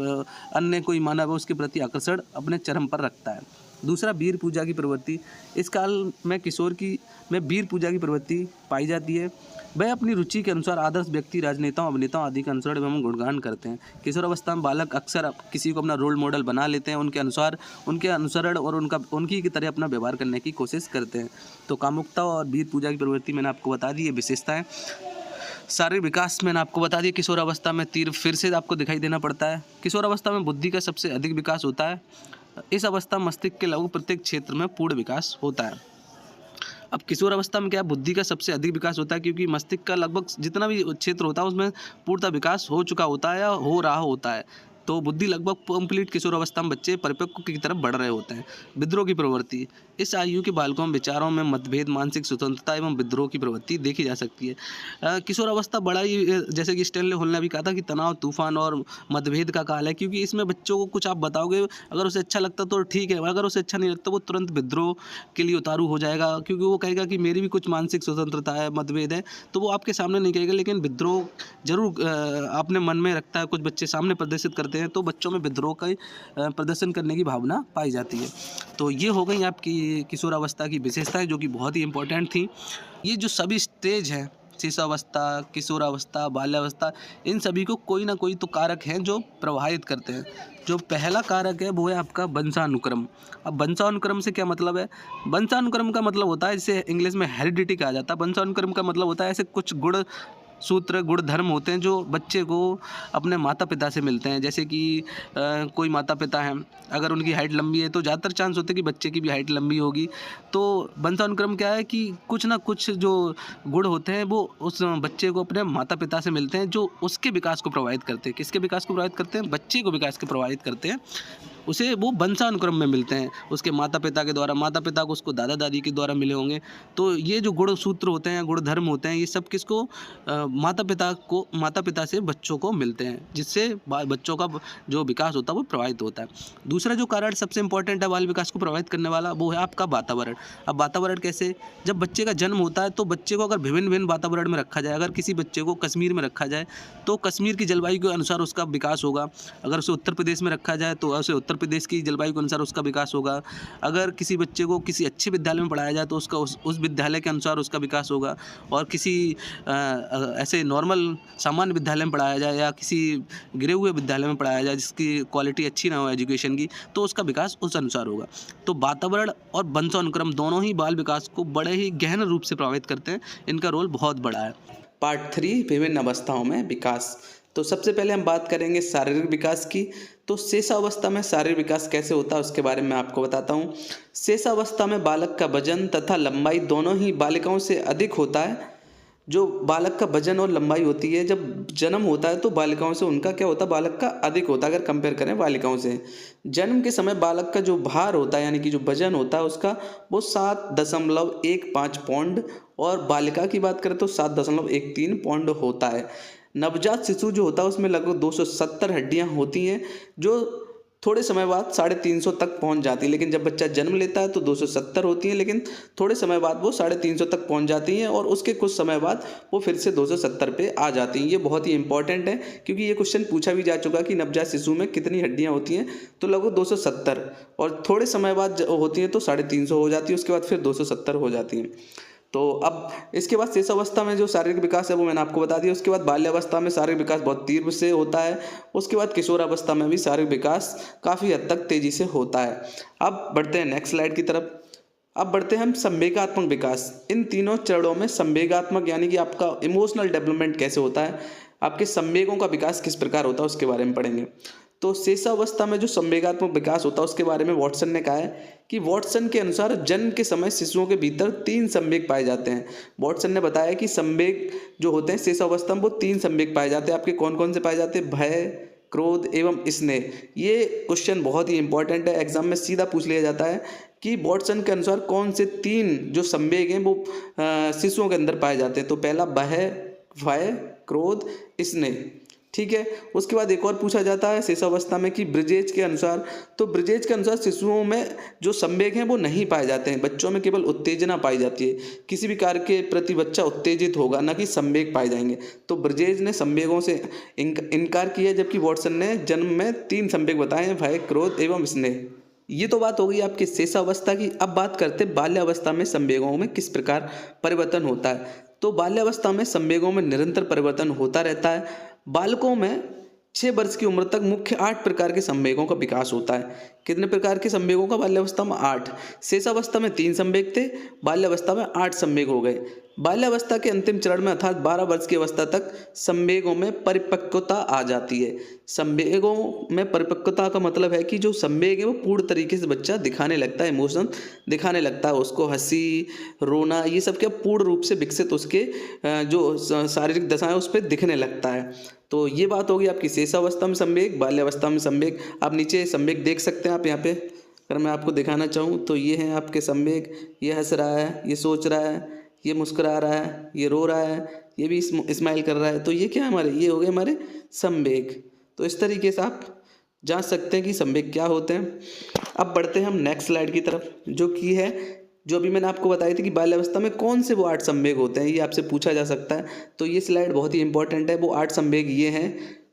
[SPEAKER 2] अन्य कोई मानव है उसके प्रति आकर्षण अपने चरम पर रखता है। दूसरा, वीर पूजा की प्रवृत्ति। इस काल में किशोर में वीर पूजा की प्रवृत्ति पाई जाती है। वह अपनी रुचि के अनुसार आदर्श व्यक्ति, राजनेताओं, अभिनेताओं आदि का अनुसरण एवं गुणगान करते हैं। किशोर अवस्था में बालक अक्सर किसी को अपना रोल मॉडल बना लेते हैं, उनके अनुसार उनके अनुसरण और उनकी की तरह अपना व्यवहार करने की कोशिश करते हैं। तो कामुकता और वीर पूजा की प्रवृत्ति मैंने आपको बता दी, ये विशेषताएं। शारीरिक विकास मैंने आपको बता दिया, किशोर अवस्था में तीव्र फिर से आपको दिखाई देना पड़ता है। किशोर अवस्था में बुद्धि का सबसे अधिक विकास होता है। इस अवस्था में मस्तिष्क के लगभग प्रत्येक क्षेत्र में पूर्ण विकास होता है। अब किशोर अवस्था में क्या है, बुद्धि का सबसे अधिक विकास होता है, क्योंकि मस्तिष्क का लगभग जितना भी क्षेत्र होता है उसमें पूर्णतः विकास हो चुका होता है या हो रहा होता है। तो बुद्धि लगभग कंप्लीट किशोर अवस्था में बच्चे परिपक्व की तरफ बढ़ रहे होते हैं। विद्रोह की प्रवृत्ति। इस आयु के बालकों में विचारों में मतभेद, मानसिक स्वतंत्रता एवं विद्रोह की प्रवृत्ति देखी जा सकती है। किशोर अवस्था बड़ा ही, जैसे कि स्टैनले हॉल ने भी कहा था कि तनाव, तूफान और मतभेद का काल है, क्योंकि इसमें बच्चों को कुछ आप बताओगे, अगर उसे अच्छा लगता तो ठीक है, अगर उसे अच्छा नहीं लगता वो तुरंत विद्रोह के लिए उतारू हो जाएगा, क्योंकि वो कहेगा कि मेरी भी कुछ मानसिक स्वतंत्रता है, मतभेद है, तो वो आपके सामने नहीं कहेगा, लेकिन विद्रोह जरूर अपने मन में रखता है। कुछ बच्चे सामने प्रदर्शित करते होते हैं तो बच्चों में विद्रोह का प्रदर्शन करने की भावना पाई जाती है। तो ये हो गई आपकी किशोरावस्था की विशेषताएँ जो कि बहुत ही इम्पोर्टेंट थी। ये जो सभी स्टेज हैं, शिशुअवस्था, किशोरावस्था, बाल्यावस्था, इन सभी को कोई ना कोई तो कारक हैं जो प्रभावित करते हैं। जो पहला कारक है वो है आपका वंशानुक्रम। अब वंशानुक्रम से क्या मतलब है? वंशानुक्रम का मतलब होता है, जिसे इंग्लिश में हेरिडिटी कहा जाता है। वंशानुक्रम का मतलब होता है ऐसे कुछ गुण सूत्र, गुण धर्म होते हैं जो बच्चे को अपने माता पिता से मिलते हैं। जैसे कि कोई माता पिता हैं, अगर उनकी हाइट लंबी है तो ज़्यादातर चांस होते हैं कि बच्चे की भी हाइट लंबी होगी। तो वंशानुक्रम क्या है कि कुछ ना कुछ जो गुण होते हैं वो उस बच्चे को अपने माता पिता से मिलते हैं, जो उसके विकास को प्रभावित करते हैं। किसके विकास को प्रभावित करते हैं? बच्चे को विकास को प्रभावित करते हैं। उसे वो वंशानुक्रम में मिलते हैं, उसके माता पिता के द्वारा, माता पिता को उसको दादा दादी के द्वारा मिले होंगे। तो ये जो गुण सूत्र होते हैं, गुण धर्म होते हैं, ये सब किसको माता पिता से बच्चों को मिलते हैं, जिससे बच्चों का जो विकास होता है वो प्रभावित होता है। दूसरा जो कारण सबसे इंपॉर्टेंट है बाल विकास को प्रभावित करने वाला, वो है आपका वातावरण। अब वातावरण कैसे? जब बच्चे का जन्म होता है तो बच्चे को अगर विभिन्न विभिन्न वातावरण में रखा जाए, अगर किसी बच्चे को कश्मीर में रखा जाए तो कश्मीर की जलवायु के अनुसार उसका विकास होगा। अगर उसे उत्तर प्रदेश में रखा जाए तो उसे उत्तर प्रदेश की जलवायु के अनुसार उसका विकास होगा। अगर किसी बच्चे को किसी अच्छे विद्यालय में पढ़ाया जाए तो उसका उस विद्यालय के अनुसार उसका विकास होगा। और किसी ऐसे नॉर्मल सामान्य विद्यालय में पढ़ाया जाए या किसी गिरे हुए विद्यालय में पढ़ाया जाए जिसकी क्वालिटी अच्छी ना हो एजुकेशन की, तो उसका विकास उस अनुसार होगा। तो वातावरण और वंशानुक्रम दोनों ही बाल विकास को बड़े ही गहन रूप से प्रभावित करते हैं। इनका रोल बहुत बड़ा है।
[SPEAKER 1] पार्ट 3 विभिन्न अवस्थाओं में विकास। तो सबसे पहले हम बात करेंगे शारीरिक विकास की। तो शेषावस्था में शारीरिक विकास कैसे होता है उसके बारे में आपको बताता हूँ। शेषावस्था में बालक का वजन तथा लंबाई दोनों ही बालिकाओं से अधिक होता है। जो बालक का वजन और लंबाई होती है, जब जन्म होता है तो बालिकाओं से उनका क्या होता है, बालक का अधिक होता है अगर कंपेयर करें बालिकाओं से। जन्म के समय बालक का जो भार होता है यानी कि जो वजन होता है उसका, वो 7.15 पौंड, और बालिका की बात करें तो 7.13 पौंड होता है। नवजात शिशु जो होता है उसमें लगभग 270 हड्डियां होती हैं, जो थोड़े समय बाद 350 तक पहुंच जाती है। लेकिन जब बच्चा जन्म लेता है तो 270 होती हैं, लेकिन थोड़े समय बाद वो 350 तक पहुंच जाती हैं, और उसके कुछ समय बाद वो फिर से 270 पे आ जाती हैं। ये बहुत ही इंपॉर्टेंट है क्योंकि ये क्वेश्चन पूछा भी जा चुका कि नवजात शिशु में कितनी हड्डियां होती हैं, तो लगभग 270, और थोड़े समय बाद होती हैं तो 350 हो जाती है, उसके बाद फिर 270 हो जाती हैं। तो अब इसके बाद शेषावस्था में जो शारीरिक विकास है वो मैंने आपको बता दिया। उसके बाद बाल्यावस्था में शारीरिक विकास बहुत तीव्र से होता है। उसके बाद किशोरावस्था में भी शारीरिक विकास काफ़ी हद तक तेजी से होता है। अब बढ़ते हैं नेक्स्ट स्लाइड की तरफ। अब बढ़ते हैं हम संवेगात्मक विकास। इन तीनों चरणों में संवेगात्मक यानी कि आपका इमोशनल डेवलपमेंट कैसे होता है, आपके संवेगों का विकास किस प्रकार होता है उसके बारे में पढ़ेंगे। तो शेषावस्था में जो संवेगात्मक विकास होता है उसके बारे में वॉटसन ने कहा है कि वॉटसन के अनुसार जन्म के समय शिशुओं के भीतर 3 संवेग पाए जाते हैं। वॉटसन ने बताया कि संवेग जो होते हैं शेषावस्था में वो 3 संवेग पाए जाते हैं। आपके कौन कौन से पाए जाते हैं? भय, क्रोध एवं स्नेह। ये क्वेश्चन बहुत ही इंपॉर्टेंट है, एग्जाम में सीधा पूछ लिया जाता है कि वॉटसन के अनुसार कौन से 3 जो संवेग हैं वो शिशुओं के अंदर पाए जाते हैं। तो पहला भय, क्रोध, स्नेह। ठीक है। उसके बाद एक और पूछा जाता है शेषावस्था में कि ब्रिजेज के अनुसार, तो ब्रिजेज के अनुसार शिशुओं में जो संवेग हैं वो नहीं पाए जाते हैं, बच्चों में केवल उत्तेजना पाई जाती है। किसी भी कार्य के प्रति बच्चा उत्तेजित होगा, ना कि संवेग पाए जाएंगे। तो ब्रिजेज ने संवेगों से इनकार किया, जबकि वॉटसन ने जन्म में 3 संवेग बताए हैं, भय, क्रोध एवं स्नेह। ये तो बात हो गई आपकी शेषावस्था की। अब बात करते हैं बाल्यावस्था में संवेगों में किस प्रकार परिवर्तन होता है। तो बाल्यावस्था में संवेगों में निरंतर परिवर्तन होता रहता है। बालकों में 6 वर्ष की उम्र तक मुख्य 8 प्रकार के संवेगों का विकास होता है। कितने प्रकार के संवेगों का? बाल्यावस्था में 8। शेषावस्था में 3 संवेग थे, बाल्यावस्था में 8 संवेग हो गए। बाल्यावस्था के अंतिम चरण में अर्थात 12 वर्ष की अवस्था तक संवेगों में परिपक्वता आ जाती है। संवेगों में परिपक्वता का मतलब है कि जो संवेग है वो पूर्ण तरीके से बच्चा दिखाने लगता है, इमोशन दिखाने लगता है, उसको हंसी, रोना, ये सब क्या पूर्ण रूप से विकसित उसके जो शारीरिक दशा है उस पर दिखने लगता है। तो ये बात होगी आपकी शेषावस्था में संवेग, बाल्यावस्था में संवेग। आप नीचे संवेग देख सकते हैं आप यहाँ पे, अगर मैं आपको दिखाना चाहूँ तो ये हैं आपके संवेग। ये हंस रहा है, ये सोच रहा है, ये मुस्कुरा रहा है, ये रो रहा है, ये भी स्माइल कर रहा है। तो ये क्या है हमारे, ये हो गए हमारे संवेग। तो इस तरीके से आप जांच सकते हैं कि संवेग क्या होते हैं। अब बढ़ते हैं हम नेक्स्ट स्लाइड की तरफ, जो कि है जो अभी मैंने आपको बताई थी कि बाल्यावस्था में कौन से वो 8 संवेग होते हैं, ये आपसे पूछा जा सकता है। तो ये स्लाइड बहुत ही इंपॉर्टेंट है। वो 8 संवेग ये हैं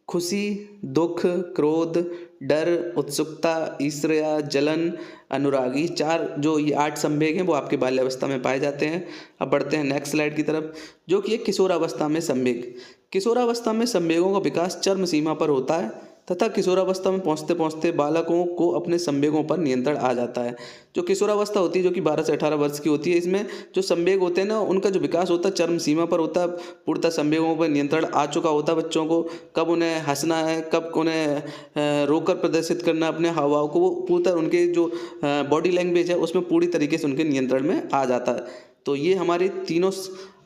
[SPEAKER 1] खुशी, दुख, क्रोध, डर, उत्सुकता, ईर्ष्या, जलन, अनुरागी। 4 जो ये 8 संवेग हैं वो आपके बाल्यावस्था में पाए जाते हैं। अब बढ़ते हैं नेक्स्ट स्लाइड की तरफ, जो कि है किशोरावस्था में संवेग। किशोरावस्था में संवेगों का विकास चरम सीमा पर होता है तथा किशोरावस्था में पहुंचते पहुंचते बालकों को अपने संवेगों पर नियंत्रण आ जाता है। जो किशोरावस्था होती है, जो कि 12 से 18 वर्ष की होती है, इसमें जो संवेग होते हैं ना, उनका जो विकास होता है चरम सीमा पर होता है। पूर्णतः संवेगों पर नियंत्रण आ चुका होता है बच्चों को। कब उन्हें हंसना है, कब उन्हें रोकर प्रदर्शित करना अपने हाव भाव को, वो पूर्णतः उनके जो बॉडी लैंग्वेज है उसमें पूरी तरीके से उनके नियंत्रण में आ जाता है। तो ये हमारी तीनों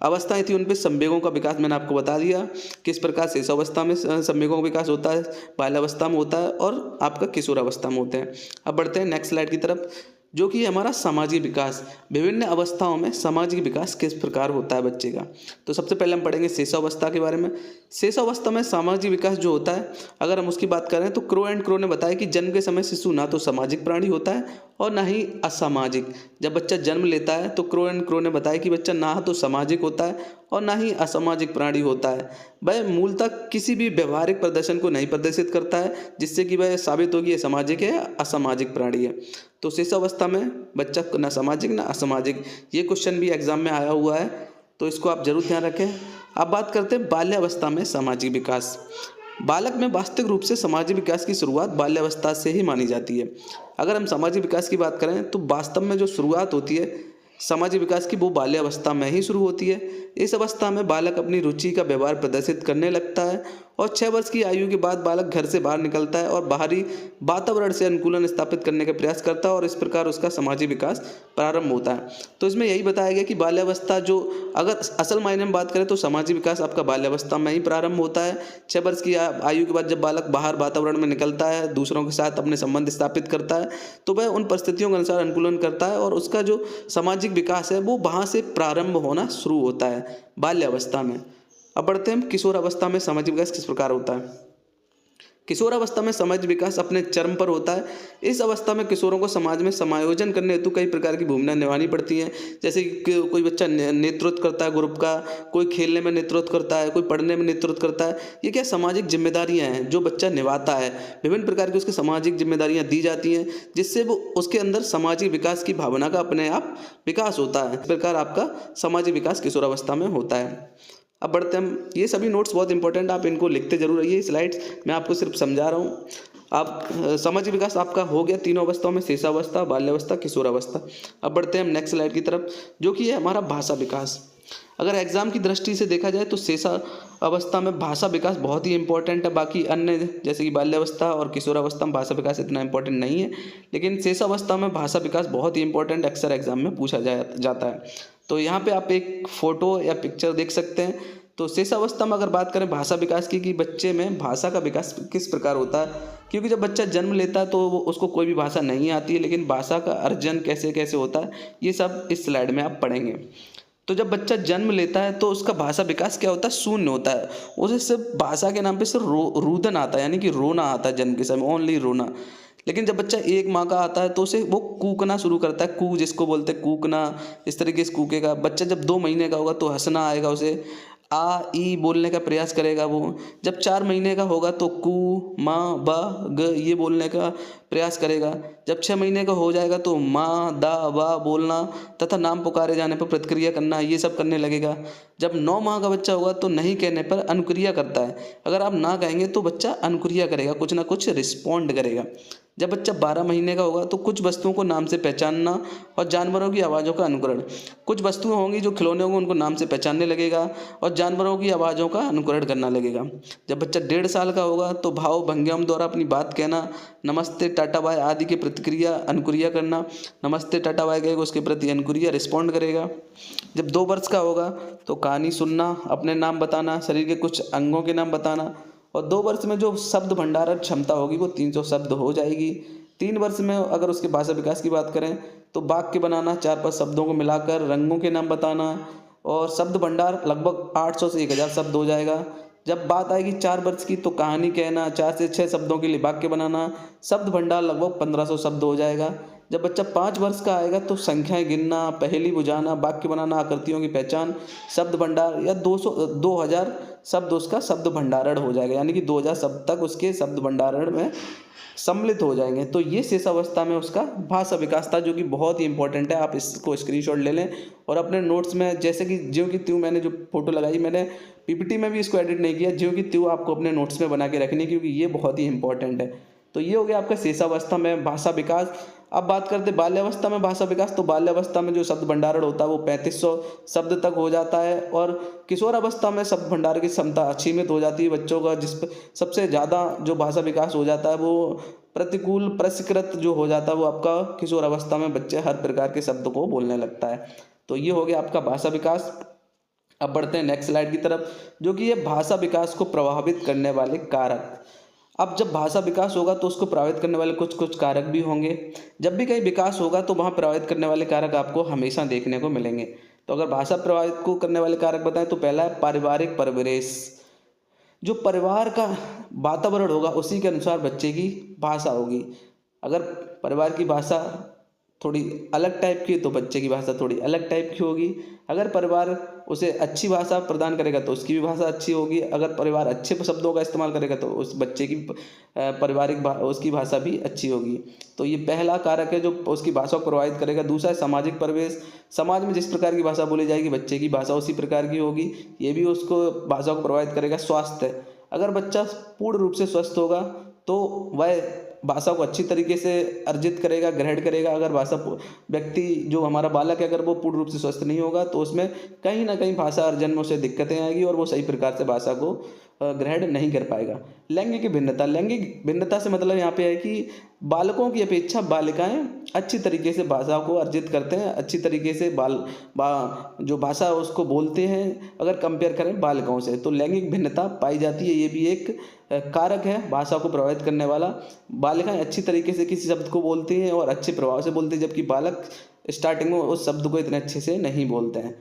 [SPEAKER 1] अवस्थाएं थी, उन पे संवेगों का विकास मैंने आपको बता दिया किस प्रकार से अवस्था में संवेगों का विकास होता है, बाल्यावस्था में होता है और आपका किशोरावस्था में होते हैं। अब बढ़ते हैं नेक्स्ट स्लाइड की तरफ, जो कि हमारा सामाजिक विकास। विभिन्न अवस्थाओं में सामाजिक विकास किस प्रकार होता है बच्चे का। तो सबसे पहले हम पढ़ेंगे शेषावस्था के बारे में। शेषावस्था में सामाजिक विकास जो होता है, अगर हम उसकी बात करें तो क्रो एंड क्रो ने बताया कि जन्म के समय शिशु ना तो सामाजिक प्राणी होता है और ना ही असामाजिक। जब बच्चा जन्म लेता है तो क्रो एंड क्रो ने बताया कि बच्चा ना तो सामाजिक होता है और ना ही असामाजिक प्राणी होता है। वह मूलतः किसी भी व्यवहारिक प्रदर्शन को नहीं प्रदर्शित करता है जिससे कि वह साबित होगी ये सामाजिक है या असामाजिक प्राणी है। तो शेषावस्था में बच्चा ना सामाजिक ना असामाजिक, ये क्वेश्चन भी एग्जाम में आया हुआ है, तो इसको आप जरूर ध्यान रखें। अब बात करते हैं बाल्यावस्था में सामाजिक विकास। बालक में वास्तविक रूप से सामाजिक विकास की शुरुआत बाल्यावस्था से ही मानी जाती है। अगर हम सामाजिक विकास की बात करें तो वास्तव में जो शुरुआत होती है सामाजिक विकास की वो बाल्यावस्था में ही शुरू होती है। इस अवस्था में बालक अपनी रुचि का व्यवहार प्रदर्शित करने लगता है और 6 वर्ष की आयु के बाद बालक घर से बाहर निकलता है और बाहरी वातावरण से अनुकूलन स्थापित करने का प्रयास करता है और इस प्रकार उसका सामाजिक विकास प्रारंभ होता है। तो इसमें यही बताया गया कि बाल्यावस्था जो अगर असल मायने में बात करें तो सामाजिक विकास आपका बाल्यावस्था में ही प्रारंभ होता है। 6 वर्ष की आयु के बाद जब बालक बाहर वातावरण में निकलता है, दूसरों के साथ अपने संबंध स्थापित करता है, तो वह उन परिस्थितियों के अनुसार अनुकूलन करता है और उसका जो सामाजिक विकास है वो वहाँ से प्रारंभ होना शुरू होता है बाल्यावस्था में। अब बढ़ते हैं किशोरावस्था में सामाजिक विकास किस प्रकार होता है। किशोरावस्था में सामाजिक विकास अपने चरम पर होता है। इस अवस्था में किशोरों को समाज में समायोजन करने हेतु कई प्रकार की भूमिका निभानी पड़ती हैं। जैसे कि कोई बच्चा नेतृत्व करता है ग्रुप का, कोई खेलने में नेतृत्व करता है, कोई पढ़ने में नेतृत्व करता है। ये क्या सामाजिक जिम्मेदारियां हैं जो बच्चा निभाता है। विभिन्न प्रकार की उसकी सामाजिक जिम्मेदारियां दी जाती हैं जिससे वो उसके अंदर सामाजिक विकास की भावना का अपने आप विकास होता है। इस प्रकार आपका सामाजिक विकास किशोरावस्था में होता है। अब बढ़ते हैं, ये सभी नोट्स बहुत इंपॉर्टेंट, आप इनको लिखते जरूर रहिए। स्लाइड्स मैं आपको सिर्फ समझा रहा हूँ। आप सामाजिक विकास आपका हो गया तीनों अवस्थाओं में, शेषावस्था, बाल्यावस्था, किशोरावस्था। अब बढ़ते हैं हम नेक्स्ट स्लाइड की तरफ, जो कि है हमारा भाषा विकास। अगर एग्जाम की दृष्टि से देखा जाए तो शेषा अवस्था में भाषा विकास बहुत ही इंपॉर्टेंट है। बाकी अन्य जैसे कि बाल्यावस्था और किशोरावस्था में भाषा विकास इतना इंपॉर्टेंट नहीं है, लेकिन शेषावस्था में भाषा विकास बहुत ही इंपॉर्टेंट अक्सर एग्जाम में पूछा जाता है। तो यहाँ पे आप एक फोटो या पिक्चर देख सकते हैं। तो शेषावस्था में अगर बात करें भाषा विकास की कि बच्चे में भाषा का विकास किस प्रकार होता है, क्योंकि जब बच्चा जन्म लेता है तो उसको कोई भी भाषा नहीं आती है, लेकिन भाषा का अर्जन कैसे कैसे होता है ये सब इस स्लाइड में आप पढ़ेंगे। तो जब बच्चा जन्म लेता है तो उसका भाषा विकास क्या होता है, शून्य होता है। उसे सिर्फ भाषा के नाम पे सिर्फ रुदन आता है, यानी कि रोना आता है जन्म के समय, ओनली रोना। लेकिन जब बच्चा 1 माह का आता है तो उसे वो कूकना शुरू करता है, कू जिसको बोलते हैं कूकना, इस तरीके से कूकेगा। बच्चा जब 2 महीने का होगा तो हंसना आएगा, उसे आ ई बोलने का प्रयास करेगा वो। जब 4 महीने का होगा तो कू माँ बा ग ये बोलने का प्रयास करेगा। जब 6 महीने का हो जाएगा तो माँ दा वा बोलना तथा नाम पुकारे जाने पर प्रतिक्रिया करना, ये सब करने लगेगा। जब 9 माह का बच्चा होगा तो नहीं कहने पर अनुक्रिया करता है। अगर आप ना कहेंगे तो बच्चा अनुक्रिया करेगा, कुछ ना कुछ रिस्पॉन्ड करेगा। जब बच्चा 12 महीने का होगा तो कुछ वस्तुओं को नाम से पहचानना और जानवरों की आवाज़ों का अनुकरण। कुछ वस्तुएं होंगी जो खिलौने होंगे उनको नाम से पहचानने लगेगा और जानवरों की आवाज़ों का अनुकरण करना लगेगा। जब बच्चा 1.5 साल का होगा तो भाव भंगिमाओं द्वारा अपनी बात कहना, नमस्ते टाटा बाय आदि की प्रतिक्रिया अनुक्रिया करना। नमस्ते टाटा बाय कहेगा उसके प्रति अनुक्रिया रिस्पॉन्ड करेगा। जब 2 वर्ष का होगा तो कहानी सुनना, अपने नाम बताना, शरीर के कुछ अंगों के नाम बताना। और 2 वर्ष में जो शब्द भंडारण क्षमता होगी वो 300 शब्द हो जाएगी। 3 वर्ष में अगर उसके भाषा विकास की बात करें तो वाक्य बनाना, 4-5 शब्दों को मिलाकर रंगों के नाम बताना और शब्द भंडार लगभग 800 से 1000 शब्द हो जाएगा। जब बात आएगी 4 वर्ष की तो कहानी कहना, 4 से 6 शब्दों के लिए वाक्य बनाना, शब्द भंडार लगभग 1500 शब्द हो जाएगा। जब बच्चा 5 वर्ष का आएगा तो संख्याएं गिनना, पहेली बुझाना, वाक्य बनाना, आकृतियों की पहचान, शब्द भंडार या 2000 शब्द उसका शब्द भंडारण हो जाएगा, यानी कि 2000 शब्द तक उसके शब्द भंडारण में सम्मिलित हो जाएंगे। तो ये शेष अवस्था में उसका भाषा विकास था, जो कि बहुत ही इंपॉर्टेंट है। आप इसको स्क्रीनशॉट ले लें और अपने नोट्स में, जैसे कि ज्यों की त्यों मैंने जो फोटो लगाई, मैंने पीपीटी में भी इसको एडिट नहीं किया, ज्यों की त्यों आपको अपने नोट्स में बना के रखनी है, क्योंकि ये बहुत ही इंपॉर्टेंट है। तो ये हो गया आपका शेषावस्था में भाषा विकास। अब बात करते हैं बाल्यावस्था में भाषा विकास। तो बाल्यावस्था में जो शब्द भंडारण होता है वो 3500 शब्द तक हो जाता है, और किशोर अवस्था में शब्द भंडार की क्षमता असीमित हो जाती है बच्चों का, जिस पर सबसे ज़्यादा जो भाषा विकास हो जाता है वो प्रतिकूल प्रशिकृत जो हो जाता है वो आपका किशोर अवस्था में बच्चे हर प्रकार के शब्द को बोलने लगता है। तो ये हो गया आपका भाषा विकास। अब बढ़ते हैं नेक्स्ट स्लाइड की तरफ, जो कि ये भाषा विकास को प्रभावित करने वाले कारक। अब जब भाषा विकास होगा तो उसको प्रभावित करने वाले कुछ कुछ कारक भी होंगे। जब भी कहीं विकास होगा तो वहाँ प्रभावित करने वाले कारक आपको हमेशा देखने को मिलेंगे। तो अगर भाषा प्रभावित को करने वाले कारक बताएं तो पहला है पारिवारिक परिवेश। जो परिवार का वातावरण होगा उसी के अनुसार बच्चे की भाषा होगी। अगर परिवार की भाषा थोड़ी अलग टाइप की तो बच्चे की भाषा थोड़ी अलग टाइप की होगी। अगर परिवार उसे अच्छी भाषा प्रदान करेगा तो उसकी भी भाषा अच्छी होगी। अगर परिवार अच्छे शब्दों का इस्तेमाल करेगा तो उस बच्चे की उसकी भाषा भी अच्छी होगी। तो ये पहला कारक है जो उसकी भाषा को प्रभावित करेगा। दूसरा है सामाजिक परिवेश। समाज में जिस प्रकार की भाषा बोली जाएगी बच्चे की भाषा उसी प्रकार की होगी, ये भी उसको भाषा को प्रभावित करेगा। स्वास्थ्य, अगर बच्चा पूर्ण रूप से स्वस्थ होगा तो वह भाषा को अच्छी तरीके से अर्जित करेगा, ग्रहण करेगा। अगर व्यक्ति जो हमारा बालक है अगर वो पूर्ण रूप से स्वस्थ नहीं होगा तो उसमें कहीं ना कहीं भाषा अर्जन में उसे दिक्कतें आएगी और वो सही प्रकार से भाषा को ग्रहण नहीं कर पाएगा। लैंगिक भिन्नता, लैंगिक भिन्नता से मतलब यहाँ पे है कि बालकों की अपेक्षा बालिकाएं अच्छी तरीके से भाषा को अर्जित करते हैं, अच्छी तरीके से जो भाषा उसको बोलते हैं अगर कंपेयर करें बालिकाओं से, तो लैंगिक भिन्नता पाई जाती है। ये भी एक कारक है भाषा को प्रभावित करने वाला। बालिकाएं अच्छी तरीके से किसी शब्द को बोलती हैं और अच्छे प्रभाव से बोलती हैं, जबकि बालक स्टार्टिंग में उस शब्द को इतने अच्छे से नहीं बोलते हैं।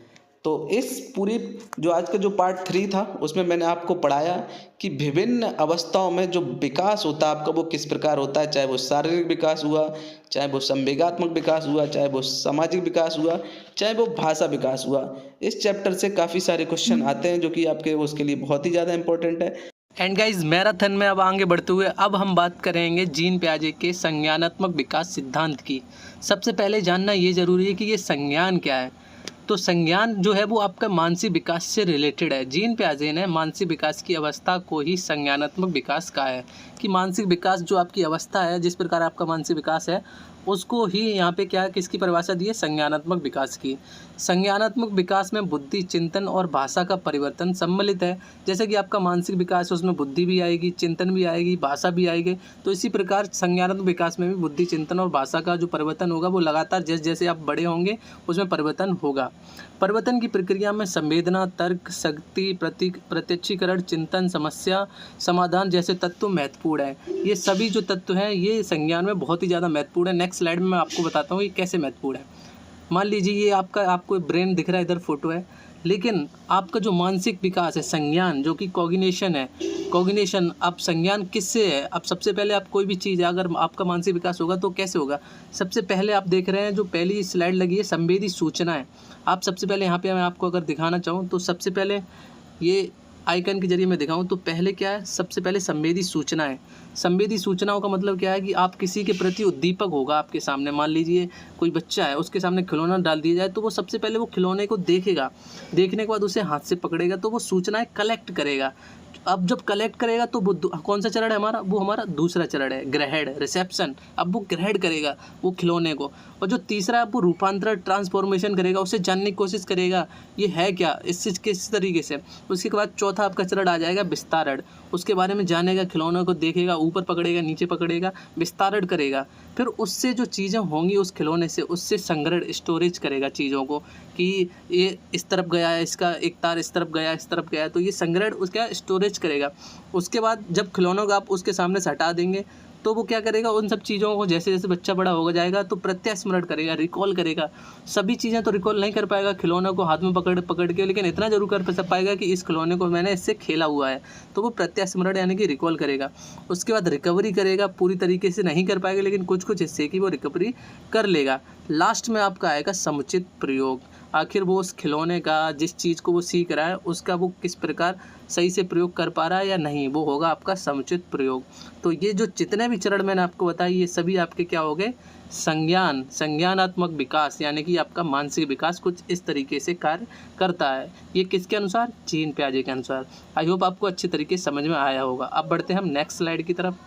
[SPEAKER 1] तो इस पूरी जो आज का जो पार्ट 3 था उसमें मैंने आपको पढ़ाया कि विभिन्न अवस्थाओं में जो विकास होता है आपका वो किस प्रकार होता है, चाहे वो शारीरिक विकास हुआ, चाहे वो संवेगात्मक विकास हुआ, चाहे वो सामाजिक विकास हुआ, चाहे वो भाषा विकास हुआ। इस चैप्टर से काफ़ी सारे क्वेश्चन आते हैं जो कि आपके उसके लिए बहुत ही ज़्यादा इंपॉर्टेंट है।
[SPEAKER 2] एंड गाइज मैराथन में अब आगे बढ़ते हुए अब हम बात करेंगे जीन पियाजे के संज्ञानात्मक विकास सिद्धांत की। सबसे पहले जानना ये ज़रूरी है कि ये संज्ञान क्या है। तो संज्ञान जो है वो आपका मानसिक विकास से रिलेटेड है। जीन पियाजे ने मानसिक विकास की अवस्था को ही संज्ञानात्मक विकास कहा है कि मानसिक विकास जो आपकी अवस्था है, जिस प्रकार आपका मानसिक विकास है उसको ही यहाँ पे क्या किसकी परिभाषा दी है, संज्ञानात्मक विकास की। संज्ञानात्मक विकास में बुद्धि, चिंतन और भाषा का परिवर्तन सम्मिलित है। जैसे कि आपका मानसिक विकास है उसमें बुद्धि भी आएगी, चिंतन भी आएगी, भाषा भी आएगी। तो इसी प्रकार संज्ञानात्मक विकास में भी बुद्धि, चिंतन और भाषा का जो परिवर्तन होगा वो लगातार जैसे जैसे आप बड़े होंगे उसमें परिवर्तन होगा। परिवर्तन की प्रक्रिया में संवेदना, तर्क, शक्ति, प्रत्यक्षीकरण, चिंतन, समस्या समाधान जैसे तत्व महत्वपूर्ण हैं। ये सभी जो तत्व हैं ये संज्ञान में बहुत ही ज़्यादा महत्वपूर्ण है। नेक्स्ट स्लाइड में मैं आपको बताता हूँ ये कैसे महत्वपूर्ण है। मान लीजिए ये आपको ब्रेन दिख रहा है, इधर फोटो है, लेकिन आपका जो मानसिक विकास है संज्ञान जो कि कॉग्निशन है, कॉग्निशन अब संज्ञान किससे है। अब सबसे पहले आप कोई भी चीज़ अगर आपका मानसिक विकास होगा तो कैसे होगा। सबसे पहले आप देख रहे हैं जो पहली स्लाइड लगी है संवेदी सूचना है। आप सबसे पहले यहाँ पे मैं आपको अगर दिखाना चाहूँ तो सबसे पहले ये आइकन के जरिए मैं दिखाऊं तो पहले क्या है, सबसे पहले संवेदी सूचना है। संवेदी सूचनाओं का मतलब क्या है कि आप किसी के प्रति उद्दीपक होगा आपके सामने, मान लीजिए कोई बच्चा है उसके सामने खिलौना डाल दिया जाए तो वो सबसे पहले वो खिलौने को देखेगा, देखने के बाद उसे हाथ से पकड़ेगा तो वो सूचनाएं कलेक्ट करेगा। अब जब कलेक्ट करेगा तो वो कौन सा चरण है हमारा, वो हमारा दूसरा चरण है ग्रहण, रिसेप्शन। अब वो ग्रहण करेगा वो खिलौने को। और जो तीसरा है वो रूपांतरण, ट्रांसफॉर्मेशन करेगा, उसे जानने की कोशिश करेगा ये है क्या, इससे किस तरीके से। उसके बाद चौथा आपका चरण आ जाएगा विस्तारण, उसके बारे में जानेगा, खिलौनों को देखेगा, ऊपर पकड़ेगा, नीचे पकड़ेगा, विस्तारण करेगा। फिर उससे जो चीज़ें होंगी उस खिलौने से उससे संग्रहण, स्टोरेज करेगा चीज़ों को कि ये इस तरफ गया है, इसका एक तार इस तरफ गया, इस तरफ गया, तो ये संग्रहण उसका स्टोरेज करेगा। उसके बाद जब खिलौनों को आप उसके सामने से हटा देंगे तो वो क्या करेगा, उन सब चीज़ों को जैसे जैसे बच्चा बड़ा होगा जाएगा तो प्रत्यास्मरण करेगा, रिकॉल करेगा। सभी चीज़ें तो रिकॉल नहीं कर पाएगा खिलौनों को हाथ में पकड़ पकड़ के, लेकिन इतना जरूर कर पाएगा कि इस खिलौने को मैंने इससे खेला हुआ है, तो वो प्रत्यास्मरण यानी कि रिकॉल करेगा। उसके बाद रिकवरी करेगा, पूरी तरीके से नहीं कर पाएगा लेकिन कुछ कुछ हिस्से की वो रिकवरी कर लेगा। लास्ट में आपका आएगा समुचित प्रयोग। आखिर वो उस खिलौने का, जिस चीज़ को वो सीख रहा है, उसका वो किस प्रकार सही से प्रयोग कर पा रहा है या नहीं, वो होगा आपका समुचित प्रयोग। तो ये जो जितने भी चरण मैंने आपको बताए ये सभी आपके क्या हो गए, संज्ञानात्मक विकास, यानी कि आपका मानसिक विकास कुछ इस तरीके से कार्य करता है। ये किसके अनुसार, जीन पियाजे के अनुसार। आई होप आपको अच्छी तरीके से समझ में आया होगा। अब बढ़ते हैं हम नेक्स्ट स्लाइड की तरफ,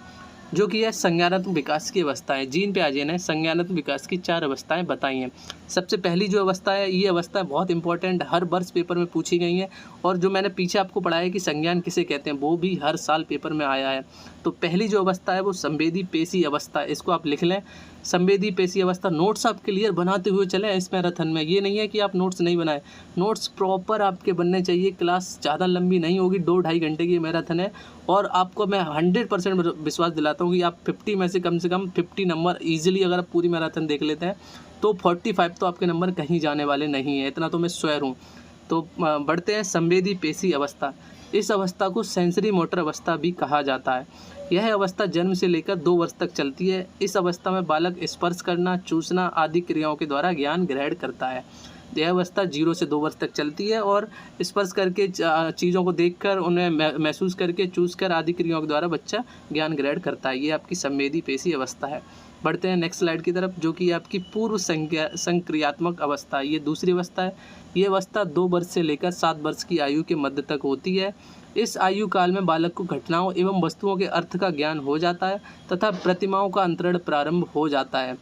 [SPEAKER 2] जो कि है संज्ञानात्मक विकास की अवस्थाएं। जीन पियाजे ने संज्ञानात्मक विकास की 4 अवस्थाएं बताई हैं। सबसे पहली जो अवस्था है, ये अवस्था बहुत इंपॉर्टेंट, हर वर्ष पेपर में पूछी गई है, और जो मैंने पीछे आपको पढ़ाया कि संज्ञान किसे कहते हैं वो भी हर साल पेपर में आया है। तो पहली जो अवस्था है वो संवेदी पेशी अवस्था, इसको आप लिख लें, संवेदी पेशी अवस्था। नोट्स आप क्लियर बनाते हुए चलें इस मैराथन में, ये नहीं है कि आप नोट्स नहीं बनाए, नोट्स प्रॉपर आपके बनने चाहिए। क्लास ज़्यादा लंबी नहीं होगी, 2-2.5 घंटे की मैराथन है, और आपको मैं 100% विश्वास दिलाता हूँ कि आप 50 में से कम 50 नंबर ईजिली, अगर आप पूरी मैराथन देख लेते हैं तो 45 तो आपके नंबर कहीं जाने वाले नहीं हैं, इतना तो मैं श्योर हूँ। तो बढ़ते हैं संवेदी पेशी अवस्था। इस अवस्था को सेंसरी मोटर अवस्था भी कहा जाता है। यह अवस्था जन्म से लेकर 2 वर्ष तक चलती है। इस अवस्था में बालक स्पर्श करना, चूसना आदि क्रियाओं के द्वारा ज्ञान ग्रहण करता है। यह अवस्था 0 से 2 वर्ष तक चलती है, और स्पर्श करके, चीज़ों को देखकर, उन्हें महसूस करके, चूस कर आदि क्रियाओं के द्वारा बच्चा ज्ञान ग्रहण करता है। ये आपकी संवेदी पेशी अवस्था है। बढ़ते हैं नेक्स्ट स्लाइड की तरफ, जो कि आपकी पूर्व संक्रियात्मक अवस्था, ये दूसरी अवस्था है। ये अवस्था 2 वर्ष से लेकर 7 वर्ष की आयु के मध्य तक होती है। इस आयु काल में बालक को घटनाओं एवं वस्तुओं के अर्थ का ज्ञान हो जाता है तथा प्रतिमाओं का अंतरण प्रारंभ हो जाता है।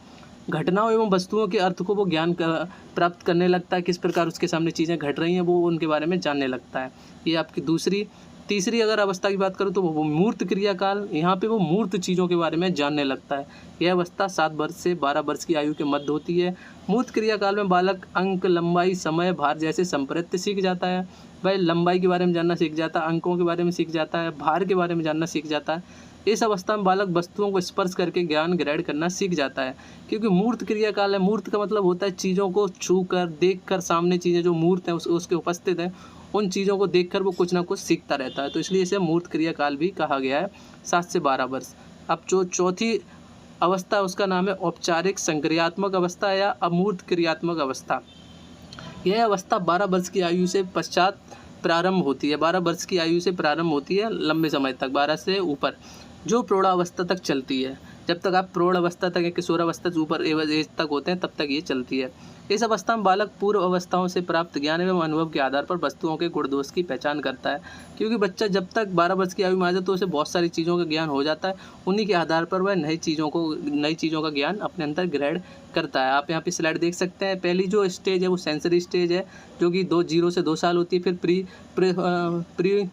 [SPEAKER 2] घटनाओं एवं वस्तुओं के अर्थ को वो ज्ञान प्राप्त करने लगता है, किस प्रकार उसके सामने चीज़ें घट रही हैं वो उनके बारे में जानने लगता है। ये आपकी तीसरी अगर अवस्था की बात करूँ तो वो मूर्त क्रिया काल, यहाँ पे वो मूर्त चीज़ों के बारे में जानने लगता है। यह अवस्था 7 वर्ष से 12 वर्ष की आयु के मध्य होती है। मूर्त क्रिया काल में बालक अंक, लंबाई, समय, भार जैसे संप्रत्य सीख जाता है। वह लंबाई के बारे में जानना सीख जाता है, अंकों के बारे में सीख जाता है, भार के बारे में जानना सीख जाता है। इस अवस्था में बालक वस्तुओं को स्पर्श करके ज्ञान ग्रहण करना सीख जाता है, क्योंकि मूर्त क्रिया काल है। मूर्त का मतलब होता है चीज़ों को छू कर, देख कर, सामने चीज़ें जो मूर्त हैं उसके उपस्थित हैं, उन चीज़ों को देखकर वो कुछ ना कुछ सीखता रहता है, तो इसलिए इसे मूर्त क्रिया काल भी कहा गया है, 7 से 12 वर्ष। अब जो चौथी अवस्था उसका नाम है औपचारिक संक्रियात्मक अवस्था या अमूर्त क्रियात्मक अवस्था। यह अवस्था 12 वर्ष की आयु से पश्चात प्रारंभ होती है। 12 वर्ष की आयु से प्रारंभ होती है, लंबे समय तक, 12 से ऊपर, जो प्रौढ़ावस्था तक चलती है। जब तक आप प्रौढ़ अवस्था तक या किशोरावस्था से ऊपर एज तक होते हैं तब तक ये चलती है। इस अवस्था में बालक पूर्व अवस्थाओं से प्राप्त ज्ञान एवं अनुभव के आधार पर वस्तुओं के गुण दोष की पहचान करता है, क्योंकि बच्चा जब तक 12 वर्ष की आयु में आ जाए तो उसे बहुत सारी चीज़ों का ज्ञान हो जाता है। उन्हीं के आधार पर वह नई चीज़ों का ज्ञान अपने अंदर ग्रहण करता है। आप यहाँ पे स्लाइड देख सकते हैं। पहली जो स्टेज है वो सेंसरी स्टेज है, जो कि 0 से 2 साल होती है। फिर प्री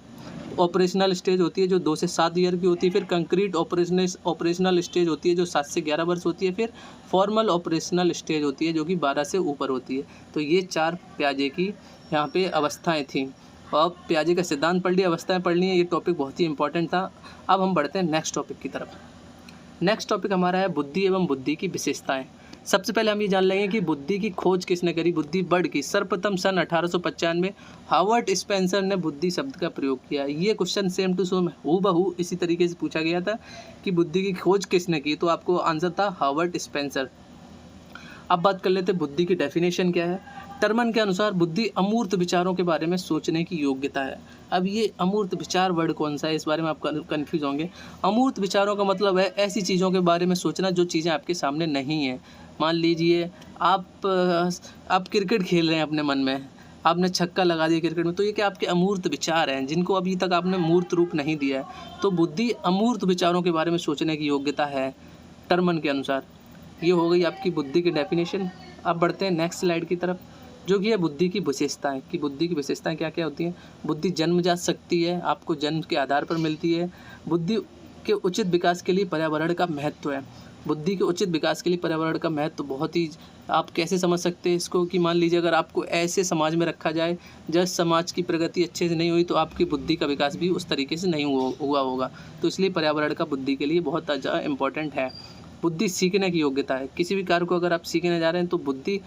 [SPEAKER 2] ऑपरेशनल स्टेज होती है जो 2 से 7 ईयर की होती है। फिर कंक्रीट ऑपरेशनल स्टेज होती है जो 7 से 11 वर्ष होती है। फिर फॉर्मल ऑपरेशनल स्टेज होती है जो कि 12 से ऊपर होती है। तो ये 4 पियाजे की यहाँ पे अवस्थाएं थीं। और पियाजे का सिद्धांत पढ़ लिया, अवस्थाएं पढ़ ली हैं। ये टॉपिक बहुत ही इंपॉर्टेंट था। अब हम बढ़ते हैं नेक्स्ट टॉपिक की तरफ। नेक्स्ट टॉपिक हमारा है बुद्धि एवं बुद्धि की विशेषताएं। सबसे पहले हम ये जान लेंगे कि बुद्धि की खोज किसने करी। बुद्धि वर्ड की सर्वप्रथम सन 1895 में हार्वर्ड स्पेंसर ने बुद्धि शब्द का प्रयोग किया। ये क्वेश्चन सेम टू सेम हूबहू इसी तरीके से पूछा गया था कि बुद्धि की खोज किसने की, तो आपको आंसर था हार्वर्ड स्पेंसर। अब बात कर लेते हैं बुद्धि की डेफिनेशन क्या है। टर्मन के अनुसार बुद्धि अमूर्त विचारों के बारे में सोचने की योग्यता है। अब ये अमूर्त विचार वर्ड कौन सा है, इस बारे में आप कन्फ्यूज होंगे। अमूर्त विचारों का मतलब है ऐसी चीज़ों के बारे में सोचना जो चीज़ें आपके सामने नहीं हैं। मान लीजिए आप क्रिकेट खेल रहे हैं अपने मन में, आपने छक्का लगा दिया क्रिकेट में, तो ये क्या आपके अमूर्त विचार हैं जिनको अभी तक आपने मूर्त रूप नहीं दिया है। तो बुद्धि अमूर्त विचारों के बारे में सोचने की योग्यता है टर्मन के अनुसार। ये हो गई आपकी बुद्धि की डेफिनेशन। अब बढ़ते हैं नेक्स्ट स्लाइड की तरफ, जो कि है बुद्धि की विशेषताएं। कि बुद्धि की विशेषताएं क्या क्या होती हैं। बुद्धि जन्मजात शक्ति है, आपको जन्म के आधार पर मिलती है। बुद्धि के उचित विकास के लिए पर्यावरण का महत्व है।
[SPEAKER 3] बुद्धि के उचित विकास के लिए पर्यावरण का महत्व तो बहुत ही, आप कैसे समझ सकते हैं इसको कि मान लीजिए अगर आपको ऐसे समाज में रखा जाए जब समाज की प्रगति अच्छे से नहीं हुई तो आपकी बुद्धि का विकास भी उस तरीके से नहीं हुआ होगा। तो इसलिए पर्यावरण का बुद्धि के लिए बहुत ज़्यादा इम्पोर्टेंट है। बुद्धि सीखने की योग्यता है। किसी भी कार्य को अगर आप सीखने जा रहे हैं तो बुद्धि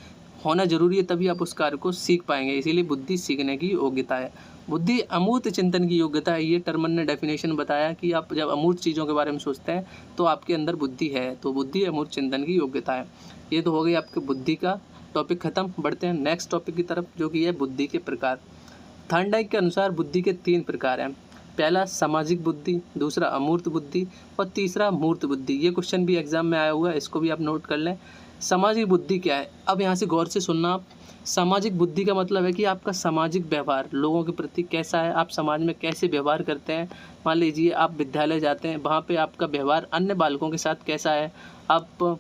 [SPEAKER 3] होना जरूरी है, तभी आप उस कार्य को सीख पाएंगे। इसीलिए बुद्धि सीखने की योग्यता है। बुद्धि अमूर्त चिंतन की योग्यता है। ये टर्मन ने डेफिनेशन बताया कि आप जब अमूर्त चीज़ों के बारे में सोचते हैं तो आपके अंदर बुद्धि है। तो बुद्धि अमूर्त चिंतन की योग्यता है। ये तो हो गई आपके बुद्धि का टॉपिक खत्म। बढ़ते हैं नेक्स्ट टॉपिक की तरफ, जो कि है बुद्धि के प्रकार। थॉर्नडाइक के अनुसार बुद्धि के 3 प्रकार हैं। पहला सामाजिक बुद्धि, दूसरा अमूर्त बुद्धि और तीसरा मूर्त बुद्धि। ये क्वेश्चन भी एग्जाम में आया हुआ है, इसको भी आप नोट कर लें। सामाजिक बुद्धि क्या है, अब यहाँ से गौर से सुनना आप। सामाजिक बुद्धि का मतलब है कि आपका सामाजिक व्यवहार लोगों के प्रति कैसा है, आप समाज में कैसे व्यवहार करते हैं। मान लीजिए आप विद्यालय जाते हैं, वहाँ पे आपका व्यवहार अन्य बालकों के साथ कैसा है, आप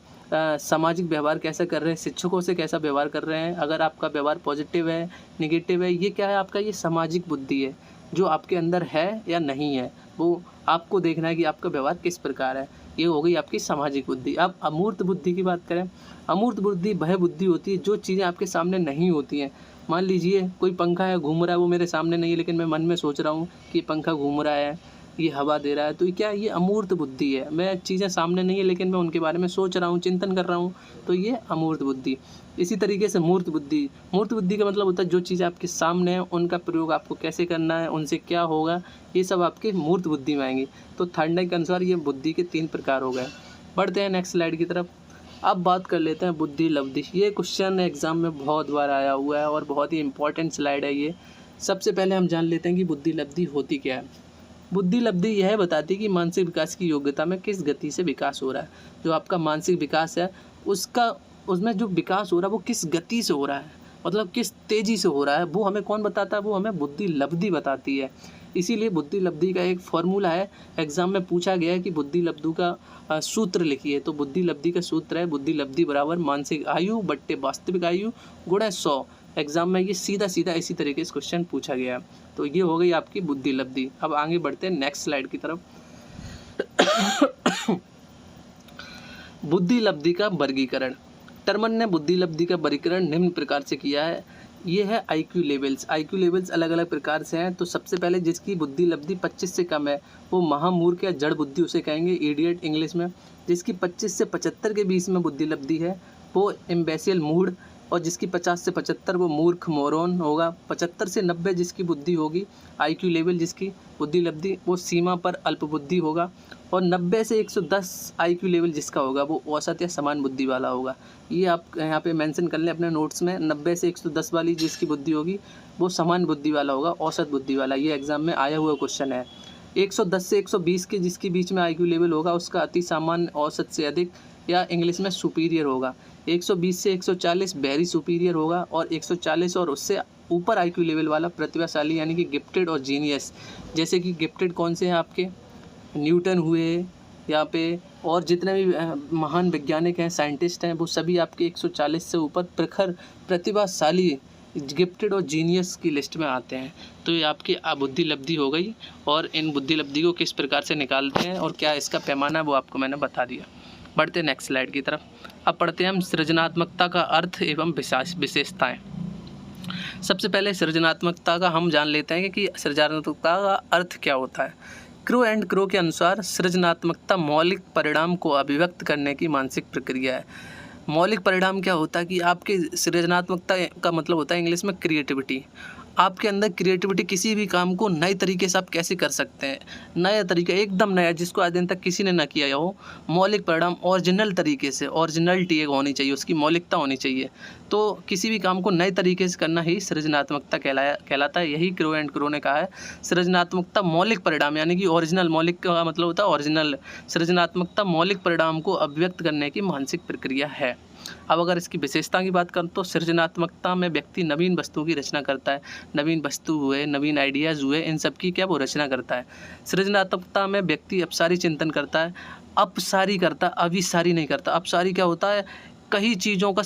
[SPEAKER 3] सामाजिक व्यवहार कैसा कर रहे हैं, शिक्षकों से कैसा व्यवहार कर रहे हैं, अगर आपका व्यवहार पॉजिटिव है नेगेटिव है, ये क्या है आपका, ये सामाजिक बुद्धि है जो आपके अंदर है या नहीं है, वो आपको देखना है कि आपका व्यवहार किस प्रकार है। ये हो गई आपकी सामाजिक बुद्धि। अब अमूर्त बुद्धि की बात करें, अमूर्त बुद्धि वह बुद्धि होती है जो चीज़ें आपके सामने नहीं होती हैं। मान लीजिए कोई पंखा है घूम रहा है, वो मेरे सामने नहीं है लेकिन मैं मन में सोच रहा हूँ कि पंखा घूम रहा है, ये हवा दे रहा है, तो ये क्या है, ये अमूर्त बुद्धि है। मैं चीज़ें सामने नहीं है लेकिन मैं उनके बारे में सोच रहा हूँ, चिंतन कर रहा हूँ, तो ये अमूर्त बुद्धि। इसी तरीके से मूर्त बुद्धि, मूर्त बुद्धि का मतलब होता है जो चीज़ें आपके सामने हैं उनका प्रयोग आपको कैसे करना है, उनसे क्या होगा, ये सब आपकी मूर्त बुद्धि में आएंगी। तो थॉर्नडाइक के अनुसार ये बुद्धि के 3 प्रकार हो गए। बढ़ते हैं नेक्स्ट स्लाइड की तरफ। अब बात कर लेते हैं बुद्धि लब्धि। ये क्वेश्चन एग्जाम में बहुत बार आया हुआ है और बहुत ही इंपॉर्टेंट स्लाइड है ये। सबसे पहले हम जान लेते हैं कि बुद्धि लब्धि होती क्या है। बुद्धि लब्धि यह बताती है कि मानसिक विकास की योग्यता में किस गति से विकास हो रहा है। जो आपका मानसिक विकास है उसमें जो विकास हो रहा है वो किस गति से हो रहा है, मतलब किस तेज़ी से हो रहा है, वो हमें कौन बताता है, वो हमें बुद्धि लब्धि बताती है। इसीलिए बुद्धि लब्धि का एक फॉर्मूला है, एग्जाम में पूछा गया है कि बुद्धि लब्धि का सूत्र लिखिए। तो बुद्धि लब्धि का सूत्र है बुद्धि लब्धि बराबर मानसिक आयु बट्टे वास्तविक आयु गुणा 100। एग्जाम में ये सीधा सीधा इसी तरीके से क्वेश्चन पूछा गया। तो ये हो गई आपकी बुद्धि लब्धि। अब आगे बढ़ते हैं नेक्स्ट स्लाइड की तरफ। बुद्धि लब्धि का वर्गीकरण। टर्मन ने बुद्धि लब्धि का वर्गीकरण निम्न प्रकार से किया है। ये है आईक्यू लेवल्स। आईक्यू लेवल्स अलग अलग प्रकार से हैं। तो सबसे पहले जिसकी बुद्धि लब्धि 25 से कम है वो महामूर्ख या जड़ बुद्धि उसे कहेंगे, इडियट इंग्लिश में। जिसकी 25 से 75 के बीच में बुद्धि लब्धि है वो इम्बेसियल मूड, और जिसकी 50 से 75 वो मूर्ख मोरॉन होगा। 75 से 90 जिसकी बुद्धि होगी आईक्यू लेवल जिसकी बुद्धि लब्धि वो सीमा पर अल्प बुद्धि होगा। और 90 से 110 आईक्यू लेवल जिसका होगा वो औसत या समान बुद्धि वाला होगा। ये आप यहाँ पे मेंशन कर लें अपने नोट्स में। 90 से 110 वाली जिसकी बुद्धि होगी वो समान बुद्धि वाला होगा, औसत बुद्धि वाला। ये एग्जाम में आया हुआ क्वेश्चन है। 110 से 120 के जिसके बीच में आईक्यू लेवल होगा उसका अति सामान्य औसत से अधिक या इंग्लिश में सुपीरियर होगा। 120 से 140 वेरी सुपीरियर होगा। और 140 और उससे ऊपर आईक्यू लेवल वाला प्रतिभाशाली यानी कि गिफ्टेड और जीनियस। जैसे कि गिफ्टेड कौन से हैं आपके, न्यूटन हुए यहाँ पे, और जितने भी महान वैज्ञानिक हैं, साइंटिस्ट हैं, वो सभी आपके 140 से ऊपर प्रखर प्रतिभाशाली गिफ्टेड और जीनियस की लिस्ट में आते हैं। तो ये आपकी बुद्धि लब्धि हो गई। और इन बुद्धि लब्धि को किस प्रकार से निकालते हैं और क्या इसका पैमाना है वो आपको मैंने बता दिया। बढ़ते हैं नेक्स्ट स्लाइड की तरफ। अब पढ़ते हैं हम सृजनात्मकता का अर्थ एवं विशेषताएं। सबसे पहले सृजनात्मकता का हम जान लेते हैं कि सृजनात्मकता का अर्थ क्या होता है। क्रो एंड क्रो के अनुसार सृजनात्मकता मौलिक परिणाम को अभिव्यक्त करने की मानसिक प्रक्रिया है। मौलिक परिणाम क्या होता है कि आपके सृजनात्मकता का मतलब होता है इंग्लिश में क्रिएटिविटी। आपके अंदर क्रिएटिविटी, किसी भी काम को नए तरीके से आप कैसे कर सकते हैं, नया तरीका एकदम नया जिसको आज दिन तक किसी ने ना किया हो। मौलिक परिणाम ओरिजिनल तरीके से, ओरिजिनलिटी एक होनी चाहिए, उसकी मौलिकता होनी चाहिए। तो किसी भी काम को नए तरीके से करना ही सृजनात्मकता कहलाता है। यही क्रो एंड क्रो ने कहा है। सृजनात्मकता मौलिक परिणाम यानी कि ओरिजिनल, मौलिक का मतलब होता है ओरिजिनल। सृजनात्मकता मौलिक परिणाम को अभिव्यक्त करने की मानसिक प्रक्रिया है। अब अगर इसकी विशेषता की बात करूँ तो सृजनात्मकता में व्यक्ति नवीन वस्तुओं की रचना करता है। नवीन वस्तु हुए, नवीन आइडियाज़ हुए, इन सब की क्या वो रचना करता है। सृजनात्मकता में व्यक्ति अपसारी चिंतन करता है। अपसारी करता, अविसारी नहीं करता। अपसारी क्या होता है, कई चीज़ों का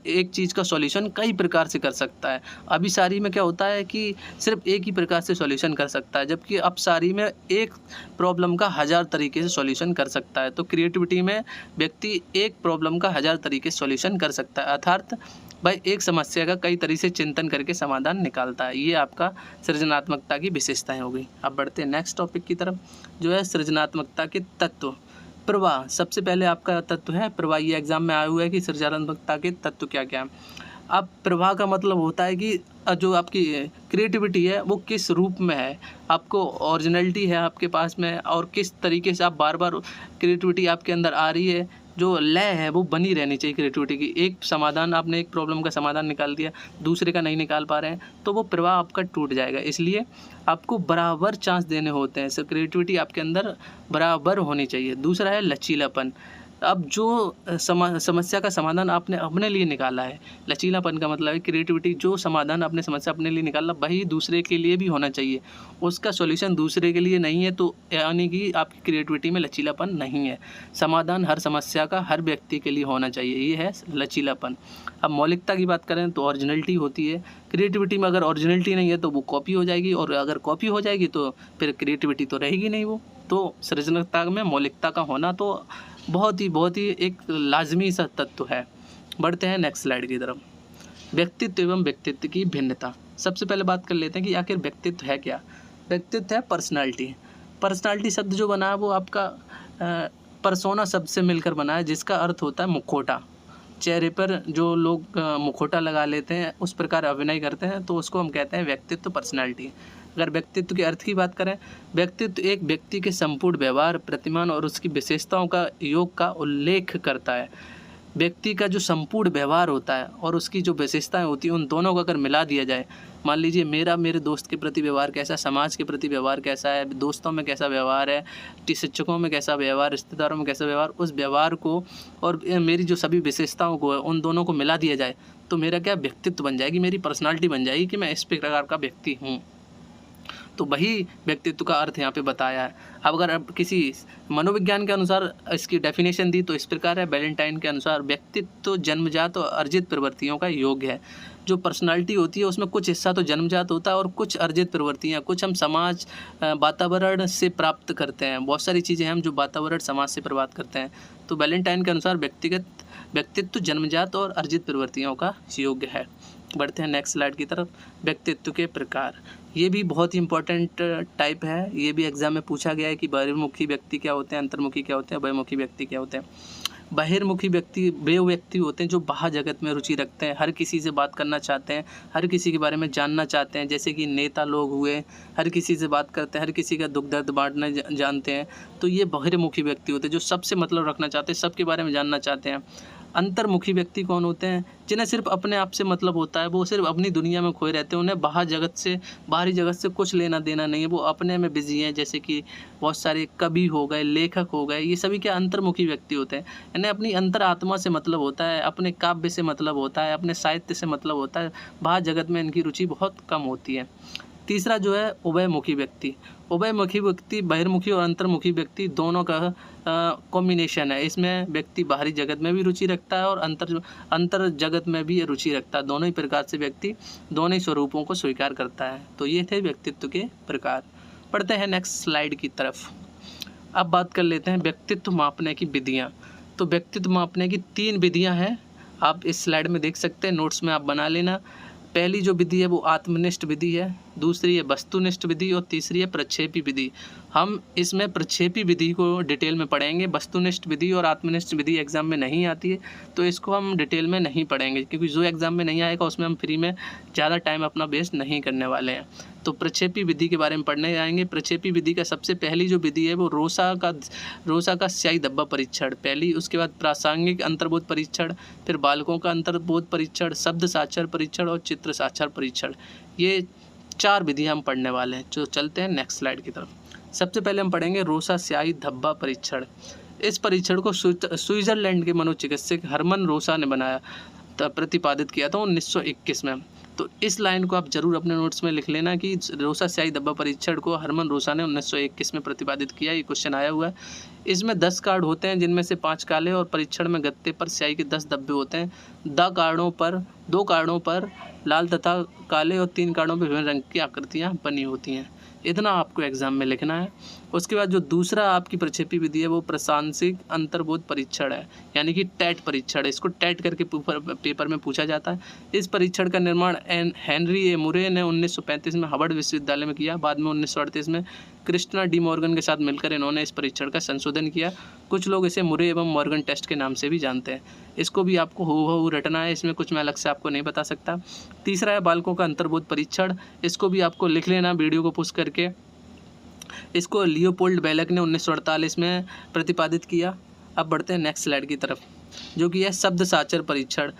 [SPEAKER 3] एक चीज़ का सॉल्यूशन कई प्रकार से कर सकता है। अभिसारी में क्या होता है कि सिर्फ एक ही प्रकार से सॉल्यूशन कर सकता है, जबकि अपसारी में एक प्रॉब्लम का 1000 तरीके से सॉल्यूशन कर सकता है। तो क्रिएटिविटी में व्यक्ति एक प्रॉब्लम का 1000 तरीके से सॉल्यूशन कर सकता है, अर्थात भाई एक समस्या का कई तरीके से चिंतन करके समाधान निकालता है। ये आपका सृजनात्मकता की विशेषताएं हो गई। अब बढ़ते हैं नेक्स्ट टॉपिक की तरफ, जो है सृजनात्मकता के तत्व। प्रवाह, सबसे पहले आपका तत्व है प्रवाह। ये एग्जाम में आया हुआ है कि सृजनात्मकता के तत्व क्या क्या हैं। अब प्रवाह का मतलब होता है कि जो आपकी क्रिएटिविटी है वो किस रूप में है, आपको ओरिजिनलिटी है आपके पास में, और किस तरीके से आप बार बार क्रिएटिविटी आपके अंदर आ रही है, जो लय है वो बनी रहनी चाहिए क्रिएटिविटी की। एक समाधान, आपने एक प्रॉब्लम का समाधान निकाल दिया, दूसरे का नहीं निकाल पा रहे हैं, तो वो प्रवाह आपका टूट जाएगा। इसलिए आपको बराबर चांस देने होते हैं, सो क्रिएटिविटी आपके अंदर बराबर होनी चाहिए। दूसरा है लचीलापन। अब जो समस्या का समाधान आपने अपने लिए निकाला है, लचीलापन का मतलब है क्रिएटिविटी, जो समाधान आपने समस्या अपने लिए निकाला वही दूसरे के लिए भी होना चाहिए, उसका सॉल्यूशन दूसरे के लिए नहीं है, तो यानी कि आपकी क्रिएटिविटी में लचीलापन नहीं है। समाधान हर समस्या का हर व्यक्ति के लिए होना चाहिए, ये है लचीलापन। अब मौलिकता की बात करें तो ओरिजिनलिटी होती है क्रिएटिविटी में। अगर ओरिजिनलिटी नहीं है तो वो कॉपी हो जाएगी, और अगर कॉपी हो जाएगी तो फिर क्रिएटिविटी तो रहेगी नहीं। वो तो सृजनात्मकता में मौलिकता का होना तो बहुत ही एक लाजमी सा तत्व है। बढ़ते हैं नेक्स्ट स्लाइड की तरफ। व्यक्तित्व एवं व्यक्तित्व की भिन्नता। सबसे पहले बात कर लेते हैं कि आखिर व्यक्तित्व है क्या। व्यक्तित्व है पर्सनालिटी। पर्सनालिटी शब्द जो बना है वो आपका परसोना शब्द से मिलकर बना है, जिसका अर्थ होता है मुखौटा। चेहरे पर जो लोग मुखौटा लगा लेते हैं, उस प्रकार अभिनय करते हैं, तो उसको हम कहते हैं व्यक्तित्व, पर्सनालिटी। अगर व्यक्तित्व के अर्थ की बात करें, व्यक्तित्व एक व्यक्ति के संपूर्ण व्यवहार, प्रतिमान और उसकी विशेषताओं का योग का उल्लेख करता है। व्यक्ति का जो संपूर्ण व्यवहार होता है और उसकी जो विशेषताएं होती हैं, उन दोनों को अगर मिला दिया जाए, मान लीजिए मेरे दोस्त के प्रति व्यवहार कैसा, समाज के प्रति व्यवहार कैसा है, दोस्तों में कैसा व्यवहार है, शिक्षकों में कैसा व्यवहार, रिश्तेदारों में कैसा व्यवहार, उस व्यवहार को और मेरी जो सभी विशेषताओं को है, उन दोनों को मिला दिया जाए, तो मेरा क्या व्यक्तित्व बन जाएगी, मेरी पर्सनालिटी बन जाएगी कि मैं इस प्रकार का व्यक्ति हूँ। तो वही व्यक्तित्व का अर्थ यहाँ पे बताया है। अब अगर अब किसी मनोविज्ञान के अनुसार इसकी डेफिनेशन दी तो इस प्रकार है, वैलेंटाइन के अनुसार व्यक्तित्व जन्मजात और अर्जित प्रवृत्तियों का योग है। जो पर्सनालिटी होती है उसमें कुछ हिस्सा तो जन्मजात होता है और कुछ अर्जित प्रवृत्तियाँ, कुछ हम समाज वातावरण से प्राप्त करते हैं। बहुत सारी चीज़ें हम जो वातावरण समाज से प्राप्त करते हैं। तो वैलेंटाइन के अनुसार व्यक्तित्व जन्मजात और अर्जित प्रवृत्तियों का योग है। बढ़ते हैं नेक्स्ट स्लाइड की तरफ। व्यक्तित्व के प्रकार, ये भी बहुत ही इंपॉर्टेंट टाइप है। ये भी एग्जाम में पूछा गया है कि बहिर्मुखी व्यक्ति क्या होते हैं, अंतर्मुखी क्या होते हैं, बहिर्मुखी व्यक्ति क्या होते हैं। बहिर्मुखी व्यक्ति वे व्यक्ति होते हैं जो बाहर जगत में रुचि रखते हैं, हर किसी से बात करना चाहते हैं, हर किसी के बारे में जानना चाहते हैं। जैसे कि नेता लोग हुए, हर किसी से बात करते हैं, हर किसी का दुख दर्द बांटना जानते हैं। तो ये बहिर्मुखी व्यक्ति होते हैं जो सबसे मतलब रखना चाहते हैं, सबके बारे में जानना चाहते हैं। अंतर्मुखी व्यक्ति कौन होते हैं? जिन्हें सिर्फ अपने आप से मतलब होता है, वो सिर्फ अपनी दुनिया में खोए रहते हैं, उन्हें बाहरी जगत से कुछ लेना देना नहीं है, वो अपने में बिजी हैं। जैसे कि बहुत सारे कवि हो गए, लेखक हो गए, ये सभी क्या अंतर्मुखी व्यक्ति होते हैं। इन्हें अपनी अंतर आत्मा से मतलब होता है, अपने काव्य से मतलब होता है, अपने साहित्य से मतलब होता है। बाहर जगत में इनकी रुचि बहुत कम होती है। तीसरा जो है उभयमुखी व्यक्ति। उभयमुखी व्यक्ति बहिर्मुखी और अंतर्मुखी व्यक्ति दोनों का कॉम्बिनेशन है। इसमें व्यक्ति बाहरी जगत में भी रुचि रखता है और अंतर जगत में भी रुचि रखता है। दोनों ही प्रकार से व्यक्ति दोनों ही स्वरूपों को स्वीकार करता है। तो ये थे व्यक्तित्व के प्रकार। पढ़ते हैं नेक्स्ट स्लाइड की तरफ। अब बात कर लेते हैं व्यक्तित्व मापने की विधियाँ। तो व्यक्तित्व मापने की 3 विधियाँ हैं, आप इस स्लाइड में देख सकते हैं, नोट्स में आप बना लेना। पहली जो विधि है वो आत्मनिष्ठ विधि है, दूसरी है वस्तुनिष्ठ विधि और तीसरी है प्रक्षेपी विधि। हम इसमें प्रक्षेपी विधि को डिटेल में पढ़ेंगे। वस्तुनिष्ठ विधि और आत्मनिष्ठ विधि एग्जाम में नहीं आती है, तो इसको हम डिटेल में नहीं पढ़ेंगे, क्योंकि जो एग्जाम में नहीं आएगा उसमें हम फ्री में ज़्यादा टाइम अपना वेस्ट नहीं करने वाले हैं। तो प्रक्षेपी विधि के बारे में पढ़ने जाएंगे। प्रक्षेपी विधि का सबसे पहली जो विधि है वो रोसा का स्याही धब्बा परीक्षण पहली, उसके बाद प्रासंगिक अंतर्बोध परीक्षण, फिर बालकों का अंतर्बोध परीक्षण, शब्द साक्षर परीक्षण और चित्र साक्षर परीक्षण। ये 4 विधियाँ हम पढ़ने वाले हैं। जो चलते हैं नेक्स्ट स्लाइड की तरफ। सबसे पहले हम पढ़ेंगे रोसा स्याही धब्बा परीक्षण। इस परीक्षण को स्विट्जरलैंड के मनोचिकित्सक हरमन रोसा ने प्रतिपादित किया था 1921 में। तो तो इस लाइन को आप जरूर अपने नोट्स में लिख लेना कि रोसा स्याही डब्बा परीक्षण को हरमन रोसा ने 1921 में प्रतिपादित किया। ये क्वेश्चन आया हुआ है। इसमें 10 कार्ड होते हैं जिनमें से 5 काले और परीक्षण में गत्ते पर स्याही के 10 डब्बे होते हैं। 2 कार्डों पर लाल तथा काले और 3 कार्डों पर विभिन्न रंग की आकृतियाँ बनी होती हैं। इतना आपको एग्जाम में लिखना है। उसके बाद जो दूसरा आपकी प्रक्षेपी विधि है वो प्रशांसिक अंतर्बोध परीक्षण है, यानी कि टैट परीक्षण। इसको टैट करके पेपर में पूछा जाता है। इस परीक्षण का निर्माण हेनरी ए मुरे ने 1935 में हार्वर्ड विश्वविद्यालय में किया। बाद में 1938 में क्रिस्टना डी मॉर्गन के साथ मिलकर इन्होंने इस परीक्षण का संशोधन किया। कुछ लोग इसे मुरे एवं मॉर्गन टेस्ट के नाम से भी जानते हैं। इसको भी आपको हूबहू रटना है, इसमें कुछ मैं अलग से आपको नहीं बता सकता। तीसरा है बालकों का अंतर्बोध परीक्षण। इसको भी आपको लिख लेना वीडियो को पुश करके। इसको लियोपोल्ड बेलक ने 1948 में प्रतिपादित किया। अब बढ़ते हैं नेक्स्ट स्लाइड की तरफ, जो कि है शब्द साचर परीक्षण।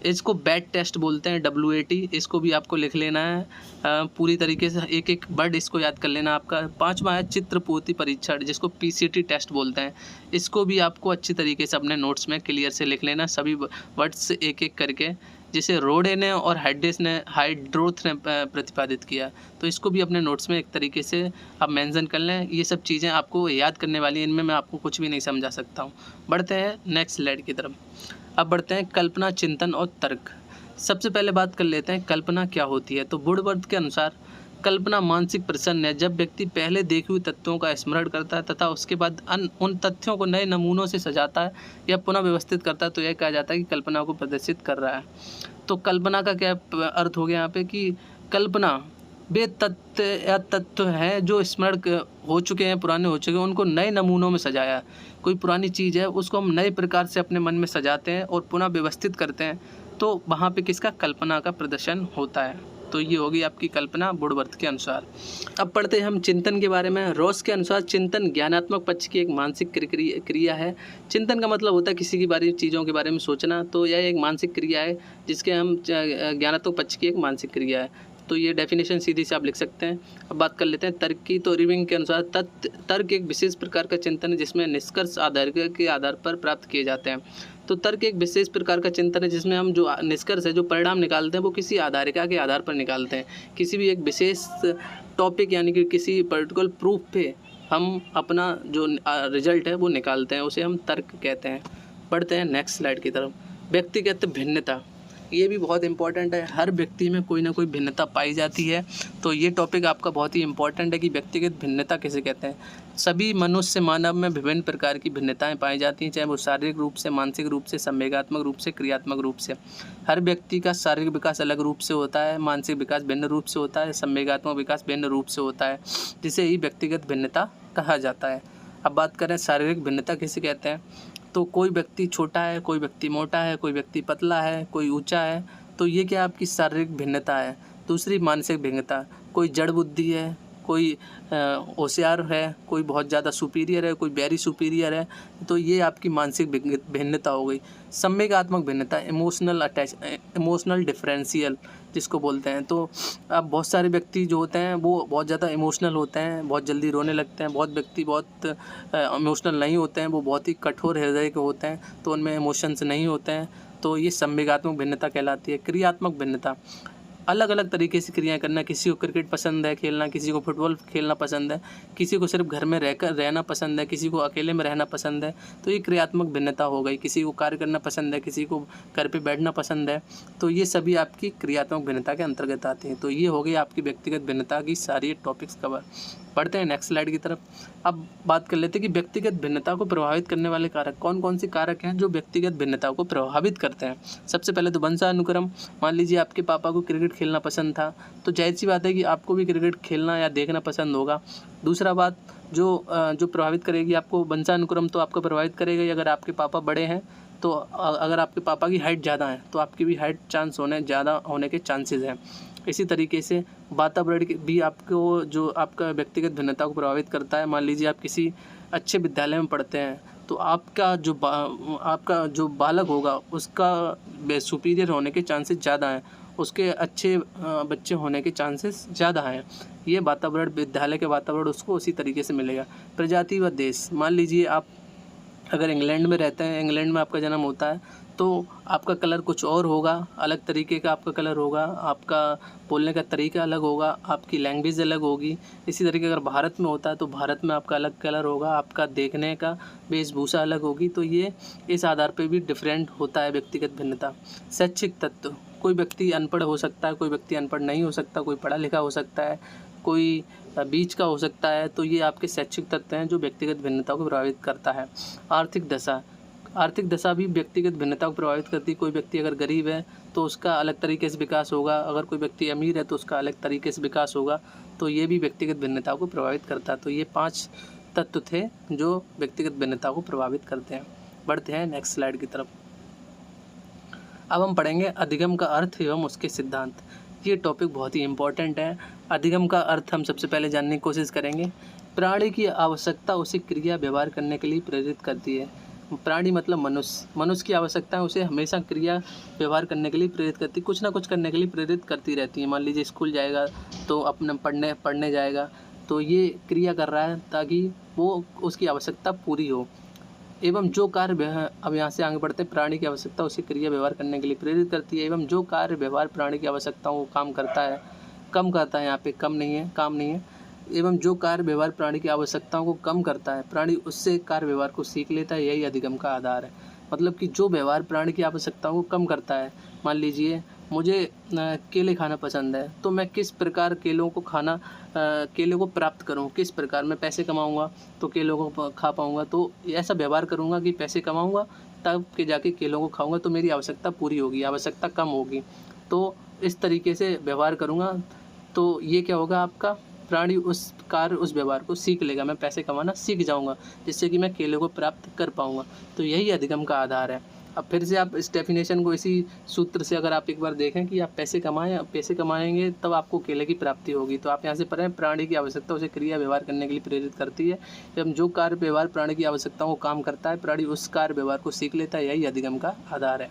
[SPEAKER 3] इसको बैट टेस्ट बोलते हैं, WAT। इसको भी आपको लिख लेना है पूरी तरीके से, एक एक वर्ड इसको याद कर लेना आपका। 5वां है चित्रपोती परीक्षण, जिसको PCT टेस्ट बोलते हैं। इसको भी आपको अच्छी तरीके से अपने नोट्स में क्लियर से लिख लेना, सभी वर्ड्स एक एक करके, जिसे रोडे ने और हाइड्रोथ ने प्रतिपादित किया। तो इसको भी अपने नोट्स में एक तरीके से आप मेंशन कर लें। ये सब चीज़ें आपको याद करने वाली हैं, इनमें मैं आपको कुछ भी नहीं समझा सकता हूँ। बढ़ते हैं नेक्स्ट स्लाइड की तरफ। अब बढ़ते हैं कल्पना, चिंतन और तर्क। सबसे पहले बात कर लेते हैं कल्पना क्या होती है। तो वुडवर्थ के अनुसार कल्पना मानसिक प्रसन्न है जब व्यक्ति पहले देखे हुए तथ्यों का स्मरण करता है तथा उसके बाद उन तथ्यों को नए नमूनों से सजाता है या पुनः व्यवस्थित करता है, तो यह कहा जाता है कि कल्पना को प्रदर्शित कर रहा है। तो कल्पना का क्या अर्थ हो गया यहाँ पे कि कल्पना वे तथ्य या तत्व हैं जो स्मरण हो चुके हैं, पुराने हो चुके हैं, उनको नए नमूनों में सजाया। कोई पुरानी चीज़ है उसको हम नए प्रकार से अपने मन में सजाते हैं और पुनः व्यवस्थित करते हैं, तो वहाँ पे किसका कल्पना का प्रदर्शन होता है। तो ये होगी आपकी कल्पना वुडवर्थ के अनुसार। अब पढ़ते हैं हम चिंतन के बारे में। रॉस के अनुसार चिंतन ज्ञानात्मक पक्ष की एक मानसिक क्रिया है। चिंतन का मतलब होता है किसी की बारे चीज़ों के बारे में सोचना। तो यह एक मानसिक क्रिया है जिसके हम ज्ञानात्मक पक्ष की एक मानसिक क्रिया है। तो ये डेफिनेशन सीधी से आप लिख सकते हैं। अब बात कर लेते हैं तर्क की। तो रिविंग के अनुसार तर्क एक विशेष प्रकार का चिंतन है जिसमें निष्कर्ष के आधार पर प्राप्त किए जाते हैं। तो तर्क एक विशेष प्रकार का चिंतन है जिसमें हम जो निष्कर्ष है, जो परिणाम निकालते हैं, वो किसी आधारिका के आधार पर निकालते हैं। किसी भी एक विशेष टॉपिक यानी कि किसी पर्टिकुलर प्रूफ पे हम अपना जो रिजल्ट है वो निकालते हैं, उसे हम तर्क कहते हैं। बढ़ते हैं नेक्स्ट स्लाइड की तरफ। व्यक्तिगत भिन्नता, ये भी बहुत इंपॉर्टेंट है। हर व्यक्ति में कोई ना कोई भिन्नता पाई जाती है। तो ये टॉपिक आपका बहुत ही इंपॉर्टेंट है कि व्यक्तिगत भिन्नता किसे कहते हैं। सभी मनुष्य मानव में विभिन्न प्रकार की भिन्नताएं पाई जाती हैं, चाहे वो शारीरिक रूप से, मानसिक रूप से, संवेगात्मक रूप से, क्रियात्मक रूप से। हर व्यक्ति का शारीरिक विकास अलग रूप से होता है, मानसिक विकास भिन्न रूप से होता है, संवेगात्मक विकास भिन्न रूप से होता है, जिसे ही व्यक्तिगत भिन्नता कहा जाता है। अब बात करें शारीरिक भिन्नता किसे कहते हैं। तो कोई व्यक्ति छोटा है, कोई व्यक्ति मोटा है, कोई व्यक्ति पतला है, कोई ऊंचा है, तो ये क्या आपकी शारीरिक भिन्नता है। दूसरी मानसिक भिन्नता, कोई जड़ बुद्धि है, कोई होशियार है, कोई बहुत ज़्यादा सुपीरियर है, कोई वेरी सुपीरियर है, तो ये आपकी मानसिक भिन्नता हो गई। संवेगात्मक भिन्नता, इमोशनल डिफरेंशियल जिसको बोलते हैं। तो अब बहुत सारे व्यक्ति जो होते हैं वो बहुत ज़्यादा इमोशनल होते हैं, बहुत जल्दी रोने लगते हैं। बहुत व्यक्ति बहुत इमोशनल नहीं होते हैं, वो बहुत ही कठोर हृदय के होते हैं, तो उनमें इमोशंस नहीं होते हैं। तो ये संवेगात्मक भिन्नता कहलाती है। क्रियात्मक भिन्नता, अलग अलग तरीके से क्रियाएं करना। किसी को क्रिकेट पसंद है खेलना, किसी को फुटबॉल खेलना पसंद है, किसी को सिर्फ घर में रहना पसंद है, किसी को अकेले में रहना पसंद है, तो ये क्रियात्मक भिन्नता हो गई। किसी को कार्य करना पसंद है, किसी को घर पे बैठना पसंद है, तो ये सभी आपकी क्रियात्मक भिन्नता के अंतर्गत आती हैं। तो ये हो गई आपकी व्यक्तिगत भिन्नता की सारी टॉपिक्स कवर। बढ़ते हैं नेक्स्ट स्लाइड की तरफ। अब बात कर लेते हैं कि व्यक्तिगत भिन्नता को प्रभावित करने वाले कारक कौन कौन से कारक हैं जो व्यक्तिगत भिन्नता को प्रभावित करते हैं। सबसे पहले तो वंशानुक्रम। मान लीजिए आपके पापा को क्रिकेट खेलना पसंद था, तो जाहिर सी बात है कि आपको भी क्रिकेट खेलना या देखना पसंद होगा। दूसरा बात जो प्रभावित करेगी आपको वंशानुक्रम, तो आपको प्रभावित करेगा ही। अगर आपके पापा बड़े हैं, तो अगर आपके पापा की हाइट ज़्यादा है तो आपकी भी हाइट ज़्यादा होने के चांसेस हैं। इसी तरीके से वातावरण भी आपको जो आपका व्यक्तिगत भिन्नता को प्रभावित करता है। मान लीजिए आप किसी अच्छे विद्यालय में पढ़ते हैं, तो आपका जो बालक होगा उसका सुपीरियर होने के चांसेस ज़्यादा हैं, उसके अच्छे बच्चे होने के चांसेस ज़्यादा हैं। ये वातावरण, विद्यालय के वातावरण उसको उसी तरीके से मिलेगा। प्रजाति व देश, मान लीजिए आप अगर इंग्लैंड में रहते हैं, इंग्लैंड में आपका जन्म होता है, तो आपका कलर कुछ और होगा, अलग तरीके का आपका कलर होगा, आपका बोलने का तरीका अलग होगा, आपकी लैंग्वेज अलग होगी। इसी तरीके अगर भारत में होता है तो भारत में आपका अलग कलर होगा, आपका देखने का वेशभूषा अलग होगी। तो ये इस आधार पे भी डिफरेंट होता है व्यक्तिगत भिन्नता। शैक्षिक तत्व, कोई व्यक्ति अनपढ़ हो सकता है, कोई व्यक्ति अनपढ़ नहीं हो सकता, कोई पढ़ा लिखा हो सकता है, कोई बीच का हो सकता है। तो ये आपके शैक्षिक तत्व हैं जो व्यक्तिगत भिन्नता को प्रभावित करता है। आर्थिक दशा, आर्थिक दशा भी व्यक्तिगत भिन्नता को प्रभावित करती है। कोई व्यक्ति अगर गरीब है तो उसका अलग तरीके से विकास होगा, अगर कोई व्यक्ति अमीर है तो उसका अलग तरीके से विकास होगा। तो ये भी व्यक्तिगत भिन्नता को प्रभावित करता है। तो ये 5 तत्व थे जो व्यक्तिगत भिन्नता को प्रभावित करते हैं। बढ़ते हैं नेक्स्ट स्लाइड की तरफ। अब हम पढ़ेंगे अधिगम का अर्थ एवं उसके सिद्धांत। ये टॉपिक बहुत ही इम्पोर्टेंट है। अधिगम का अर्थ हम सबसे पहले जानने की कोशिश करेंगे। प्राणी की आवश्यकता उसे क्रिया व्यवहार करने के लिए प्रेरित करती है। प्राणी मतलब मनुष्य, मनुष्य की आवश्यकता उसे हमेशा क्रिया व्यवहार करने के लिए प्रेरित करती, कुछ ना कुछ करने के लिए प्रेरित करती रहती है। मान लीजिए स्कूल जाएगा तो अपना पढ़ने जाएगा, तो ये क्रिया कर रहा है ताकि वो उसकी आवश्यकता पूरी हो। एवं जो कार्य, अब यहाँ से आगे बढ़ते हैं, प्राणी की आवश्यकता उसे क्रिया व्यवहार करने के लिए प्रेरित करती है। एवं जो कार्य व्यवहार प्राणी की आवश्यकताओं को कम करता है, यहाँ पे काम नहीं है। एवं जो कार्य व्यवहार प्राणी की आवश्यकताओं को कम करता है, प्राणी उससे कार्य व्यवहार को सीख लेता है। यही अधिगम का आधार है। मतलब कि जो व्यवहार प्राणी की आवश्यकताओं को कम करता है, मान लीजिए मुझे केले खाना पसंद है, तो मैं किस प्रकार केले को प्राप्त करूं, किस प्रकार मैं पैसे कमाऊंगा तो केलों को खा पाऊंगा। तो ऐसा व्यवहार करूंगा कि पैसे कमाऊंगा तब के जाके केलों को खाऊंगा, तो मेरी आवश्यकता पूरी होगी, आवश्यकता कम होगी। तो इस तरीके से व्यवहार करूंगा तो ये क्या होगा, आपका प्राणी उस व्यवहार को सीख लेगा। मैं पैसे कमाना सीख जाऊंगा जिससे कि मैं केले को प्राप्त कर पाऊंगा। तो यही अधिगम का आधार है। अब फिर से आप इस डेफिनेशन को इसी सूत्र से अगर आप एक बार देखें कि आप पैसे कमाएंगे तब आपको केले की प्राप्ति होगी। तो आप यहाँ से पढ़ें, प्राणी की आवश्यकता उसे क्रिया व्यवहार करने के लिए प्रेरित करती है। एवं जो कार्य व्यवहार प्राणी की आवश्यकताओं को काम करता है, प्राणी उस कार्य व्यवहार को सीख लेता है। यही अधिगम का आधार है।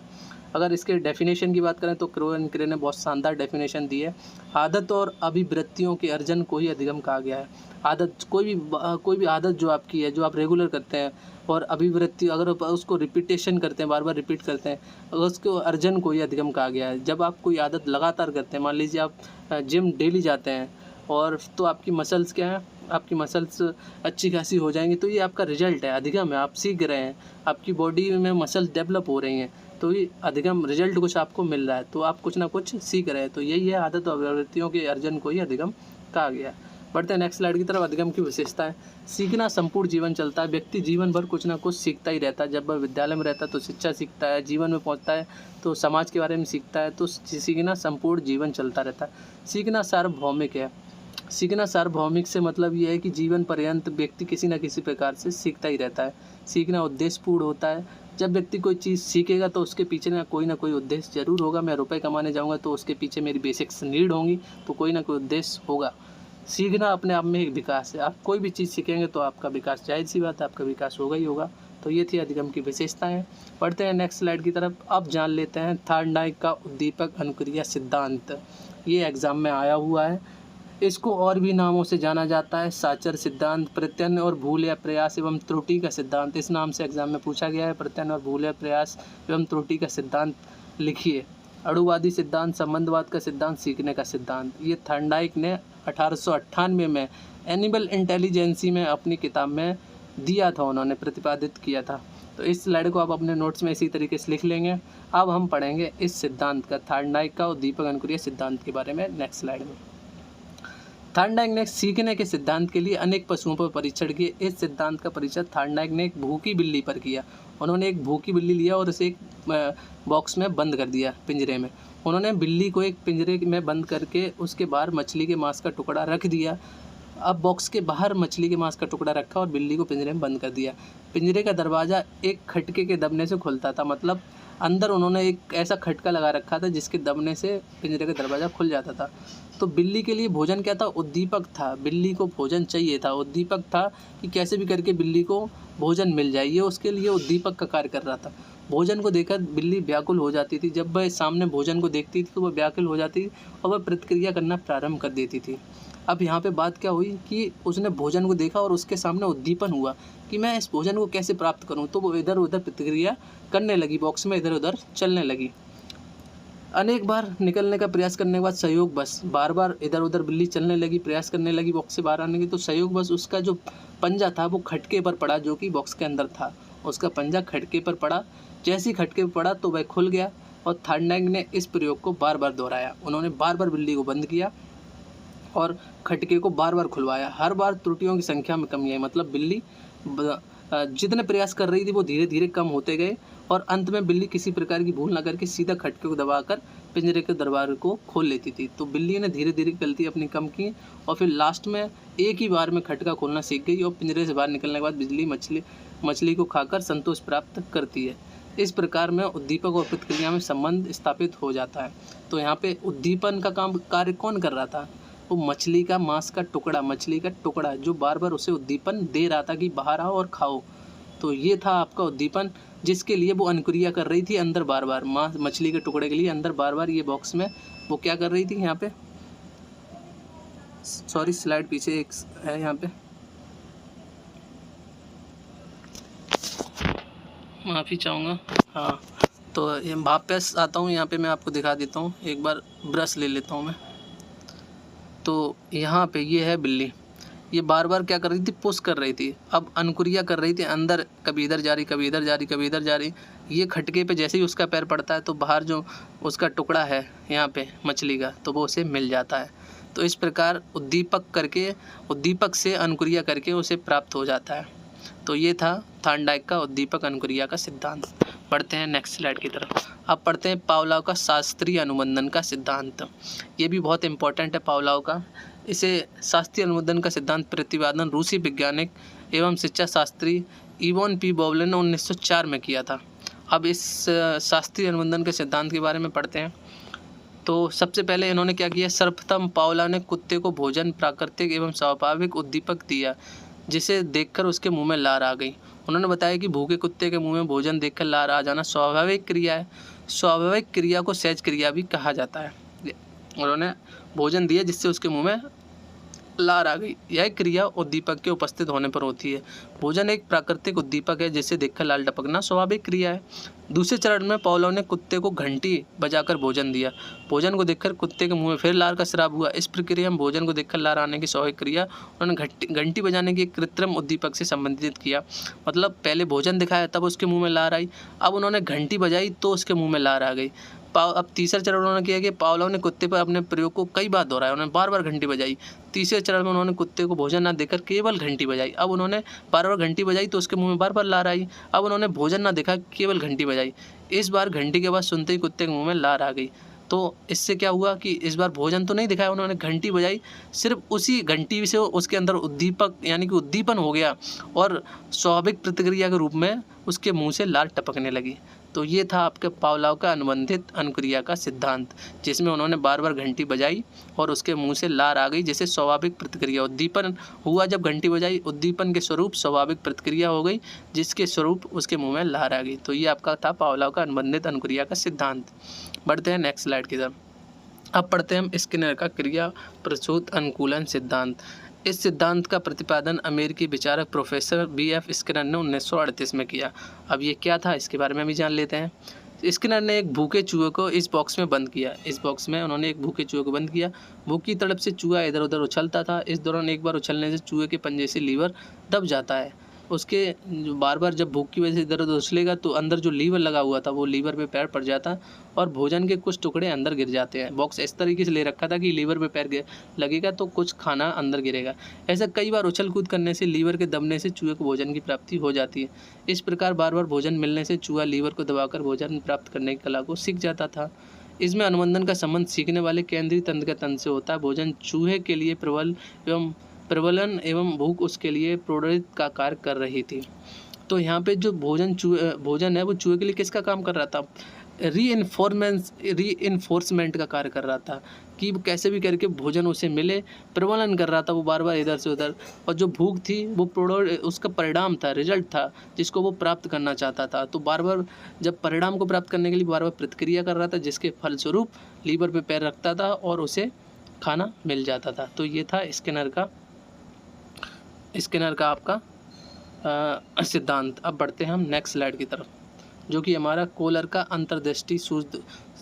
[SPEAKER 3] अगर इसके डेफिनेशन की बात करें तो क्रो एंड क्रे ने बहुत शानदार डेफिनेशन दी है। आदत और अभिवृत्तियों के अर्जन को ही अधिगम कहा गया है। आदत, कोई भी आदत जो आपकी है, जो आप रेगुलर करते हैं, और अभिवृत्ति अगर आप उसको रिपीटेशन करते हैं, बार बार रिपीट करते हैं, अगर उसको अर्जन को ही अधिगम कहा गया है। जब आप कोई आदत लगातार करते हैं, मान लीजिए आप जिम डेली जाते हैं और तो आपकी मसल्स क्या है, आपकी मसल्स अच्छी खासी हो जाएंगी, तो ये आपका रिजल्ट है, अधिगम है। आप सीख रहे हैं, आपकी बॉडी में मसल्स डेवलप हो रही हैं, तो ये अधिगम रिजल्ट कुछ आपको मिल रहा है, तो आप कुछ ना कुछ सीख रहे हैं। तो यही है, आदत और प्रवृत्तियों के अर्जन को ही अधिगम कहा गया है। बढ़ते हैं नेक्स्ट स्लाइड की तरफ। अधिगम की विशेषता है, सीखना संपूर्ण जीवन चलता है। व्यक्ति जीवन भर कुछ ना कुछ सीखता ही रहता है। जब वह विद्यालय में रहता है तो शिक्षा सीखता है, जीवन में पहुंचता है तो समाज के बारे में सीखता है। तो सीखना संपूर्ण जीवन चलता रहता है। सीखना सार्वभौमिक है। सीखना सार्वभौमिक से मतलब ये है कि जीवन पर्यंत व्यक्ति किसी न किसी प्रकार से सीखता ही रहता है। सीखना उद्देश्यपूर्ण होता है। जब व्यक्ति कोई चीज़ सीखेगा तो उसके पीछे ना कोई उद्देश्य जरूर होगा। मैं रुपए कमाने जाऊंगा तो उसके पीछे मेरी बेसिक्स नीड होंगी, तो कोई ना कोई उद्देश्य होगा। सीखना अपने आप में एक विकास है। आप कोई भी चीज़ सीखेंगे तो आपका विकास, जाहिर सी बात है, आपका विकास होगा ही होगा। तो ये थी अधिगम की विशेषताएं। पढ़ते हैं नेक्स्ट स्लाइड की तरफ। अब जान लेते हैं थॉर्नडाइक का उद्दीपक अनुक्रिया सिद्धांत। ये एग्जाम में आया हुआ है। इसको और भी नामों से जाना जाता है, साचर सिद्धांत, प्रत्यय और भूल या प्रयास एवं त्रुटि का सिद्धांत। इस नाम से एग्जाम में पूछा गया है। प्रत्यय और भूल या प्रयास एवं त्रुटि का सिद्धांत लिखिए। अणुवादी सिद्धांत, संबंधवाद का सिद्धांत, सीखने का सिद्धांत। ये थॉर्नडाइक ने 1898 में एनिमल इंटेलिजेंसी में अपनी किताब में दिया था, उन्होंने प्रतिपादित किया था। तो इस स्लाइड को आप अपने नोट्स में इसी तरीके से लिख लेंगे। अब हम पढ़ेंगे इस सिद्धांत का, थॉर्नडाइक का उद्दीपक अनुक्रिया सिद्धांत के बारे में नेक्स्ट स्लाइड में। थॉर्नडाइक ने सीखने के सिद्धांत के लिए अनेक पशुओं पर परीक्षण किए। इस सिद्धांत का परीक्षण थॉर्नडाइक ने एक भूखी बिल्ली पर किया। उन्होंने एक भूखी बिल्ली लिया और उसे एक बॉक्स में बंद कर दिया, पिंजरे में। उन्होंने बिल्ली को एक पिंजरे में बंद करके उसके बाहर मछली के मांस का टुकड़ा रख दिया। अब बॉक्स के बाहर मछली के मांस का टुकड़ा रखा और बिल्ली को पिंजरे में बंद कर दिया। पिंजरे का दरवाज़ा एक खटके के दबने से खुलता था, मतलब अंदर उन्होंने एक ऐसा खटका लगा रखा था जिसके दबने से पिंजरे का दरवाज़ा खुल जाता था। तो बिल्ली के लिए भोजन क्या था, उद्दीपक था। बिल्ली को भोजन चाहिए था, उद्दीपक था कि कैसे भी करके बिल्ली को भोजन मिल जाए, ये उसके लिए उद्दीपक का कार्य कर रहा था। भोजन को देखकर बिल्ली व्याकुल हो जाती थी। जब वह सामने भोजन को देखती थी तो वह व्याकुल हो जाती और वह प्रतिक्रिया करना प्रारंभ कर देती थी। अब यहाँ पे बात क्या हुई कि उसने भोजन को देखा और उसके सामने उद्दीपन हुआ कि मैं इस भोजन को कैसे प्राप्त करूँ, तो वो इधर उधर प्रतिक्रिया करने लगी, बॉक्स में इधर उधर चलने लगी। अनेक बार निकलने का प्रयास करने के बाद संयोगवश बार बार इधर उधर बिल्ली चलने लगी, प्रयास करने लगी बॉक्स से बाहर आने की, तो संयोगवश उसका जो पंजा था वो खटके पर पड़ा जो कि बॉक्स के अंदर था। उसका पंजा खटके पर पड़ा, जैसे ही खटके पर पड़ा तो वह खुल गया और थॉर्नडाइक ने इस प्रयोग को बार बार दोहराया। उन्होंने बार बार बिल्ली को बंद किया और खटके को बार बार खुलवाया। हर बार त्रुटियों की संख्या में कमी आई, मतलब बिल्ली जितने प्रयास कर रही थी वो धीरे धीरे कम होते गए और अंत में बिल्ली किसी प्रकार की भूल न करके सीधा खटके को दबाकर पिंजरे के दरवाजे को खोल लेती थी। तो बिल्ली ने धीरे धीरे गलती अपनी कम की और फिर लास्ट में एक ही बार में खटका खोलना सीख गई और पिंजरे से बाहर निकलने के बाद बिल्ली मछली को खाकर संतोष प्राप्त करती है। इस प्रकार में उद्दीपक और प्रतिक्रिया में संबंध स्थापित हो जाता है। तो यहाँ पे उद्दीपन का कार्य कौन कर रहा था? वो मछली का मांस का टुकड़ा जो बार बार उसे उद्दीपन दे रहा था कि बाहर आओ और खाओ। तो ये था आपका उद्दीपन, जिसके लिए वो अनुक्रिया कर रही थी अंदर बार बार, मछली के टुकड़े के लिए अंदर बार बार ये बॉक्स में वो क्या कर रही थी। यहाँ पे सॉरी, स्लाइड पीछे एक है, यहाँ पे माफ़ी चाहूँगा। हाँ, तो ये वापस आता हूँ, यहाँ पे मैं आपको दिखा देता हूँ। एक बार ब्रश ले लेता हूँ मैं। तो यहाँ पे ये है बिल्ली, ये बार बार क्या कर रही थी, पुश कर रही थी, अब अनुक्रिया कर रही थी अंदर, कभी इधर जा रही, कभी इधर जा रही, कभी इधर जा रही। ये खटके पे जैसे ही उसका पैर पड़ता है तो बाहर जो उसका टुकड़ा है यहाँ पे मछली का, तो वो उसे मिल जाता है। तो इस प्रकार उद्दीपक से अनुक्रिया करके उसे प्राप्त हो जाता है। तो ये था थॉर्नडाइक का उद्दीपक अनुक्रिया का सिद्धांत। पढ़ते हैं नेक्स्ट स्लाइड की तरफ। अब पढ़ते हैं पावलोव का शास्त्रीय अनुबंधन का सिद्धांत। ये भी बहुत इंपॉर्टेंट है पावलोव का। इसे शास्त्रीय अनुबंधन का सिद्धांत प्रतिपादन रूसी वैज्ञानिक एवं शिक्षा शास्त्री इवोन पी बोवले ने 1904 में किया था। अब इस शास्त्रीय अनुबंधन के सिद्धांत के बारे में पढ़ते हैं। तो सबसे पहले इन्होंने क्या किया, सर्वप्रथम पावलोव ने कुत्ते को भोजन प्राकृतिक एवं स्वाभाविक उद्दीपक दिया जिसे देखकर उसके मुंह में लार आ गई। उन्होंने बताया कि भूखे कुत्ते के मुंह में भोजन देखकर लार आ जाना स्वाभाविक क्रिया है। स्वाभाविक क्रिया को सहज क्रिया भी कहा जाता है। उन्होंने भोजन दिया जिससे उसके मुंह में लार आ गई। यह क्रिया उद्दीपक के उपस्थित होने पर होती है। भोजन एक प्राकृतिक उद्दीपक है जिसे देखकर लाल टपकना स्वाभाविक क्रिया है। दूसरे चरण में पावलोव ने कुत्ते को घंटी बजाकर भोजन दिया। भोजन को देखकर कुत्ते के मुंह में फिर लार का स्राव हुआ। इस प्रक्रिया में भोजन को देखकर लार आने की स्वाभाविक क्रिया उन्होंने घंटी बजाने की कृत्रिम उद्दीपक से संबंधित किया। मतलब पहले भोजन दिखाया तब उसके मुँह में लार आई, अब उन्होंने घंटी बजाई तो उसके मुँह में लार आ गई। अब तीसरा चरण उन्होंने किया कि पावलोव ने कुत्ते पर अपने प्रयोग को कई बार दोहराया। उन्होंने बार बार घंटी बजाई। तीसरे चरण में उन्होंने कुत्ते को भोजन न देकर केवल घंटी बजाई। अब उन्होंने बार बार घंटी बजाई तो उसके मुंह में बार बार लार आई। अब उन्होंने भोजन न देखा, केवल घंटी बजाई। इस बार घंटी के बाद सुनते ही कुत्ते के मुंह में लार आ गई। तो इससे क्या हुआ कि इस बार भोजन तो नहीं दिखाया, उन्होंने घंटी बजाई, सिर्फ उसी घंटी से उसके अंदर उद्दीपक यानी कि उद्दीपन हो गया और स्वाभाविक प्रतिक्रिया के रूप में उसके मुंह से लार टपकने लगी। तो ये था आपके पावलोव का अनुबंधित अनुक्रिया का सिद्धांत, जिसमें उन्होंने बार बार घंटी बजाई और उसके मुंह से लार आ गई, जैसे स्वाभाविक प्रतिक्रिया। उद्दीपन हुआ जब घंटी बजाई, उद्दीपन के स्वरूप स्वाभाविक प्रतिक्रिया हो गई जिसके स्वरूप उसके मुंह में लार आ गई। तो ये आपका था पावलोव का अनुबंधित अनुक्रिया का सिद्धांत। बढ़ते हैं नेक्स्ट स्लाइड की तरफ। अब पढ़ते हैं हम स्किनर का क्रिया प्रसूत अनुकूलन सिद्धांत। इस सिद्धांत का प्रतिपादन अमेरिकी विचारक प्रोफेसर B.F. स्किनर ने 1938 में किया। अब ये क्या था इसके बारे में भी जान लेते हैं। स्किनर ने एक भूखे चूहे को इस बॉक्स में बंद किया। इस बॉक्स में उन्होंने एक भूखे चूहे को बंद किया। भूख की तड़प से चूहा इधर उधर उछलता था। इस दौरान एक बार उछलने से चूहे के पंजे से लीवर दब जाता है। उसके बार बार जब भूख की वजह से इधर उधर उछलेगा तो अंदर जो लीवर लगा हुआ था वो लीवर पे पैर पड़ जाता और भोजन के कुछ टुकड़े अंदर गिर जाते हैं। बॉक्स इस तरीके से ले रखा था कि लीवर पे पैर लगेगा तो कुछ खाना अंदर गिरेगा। ऐसा कई बार उछल कूद करने से लीवर के दबने से चूहे को भोजन की प्राप्ति हो जाती है। इस प्रकार बार बार भोजन मिलने से चूहा लीवर को दबाकर भोजन प्राप्त करने की कला को सीख जाता था। इसमें अनुबंधन का संबंध सीखने वाले केंद्रीय तंत्र के तंत्र से होता है। भोजन चूहे के लिए प्रबलन एवं भूख उसके लिए प्रोड़ित का कार्य कर रही थी। तो यहाँ पे जो भोजन है वो चूहे के लिए किसका काम कर रहा था, रीइंफोर्समेंट का कार्य कर रहा था कि वो कैसे भी करके भोजन उसे मिले, प्रबलन कर रहा था वो बार बार इधर से उधर। और जो भूख थी वो उसका परिणाम था, रिजल्ट था जिसको वो प्राप्त करना चाहता था। तो बार बार जब परिणाम को प्राप्त करने के लिए बार बार प्रतिक्रिया कर रहा था, जिसके फलस्वरूप लीवर पे पैर रखता था और उसे खाना मिल जाता था। तो ये था स्किनर का आपका सिद्धांत। अब बढ़ते हैं हम नेक्स्ट स्लाइड की तरफ, जो कि हमारा कोलर का अंतर्दृष्टि सूझ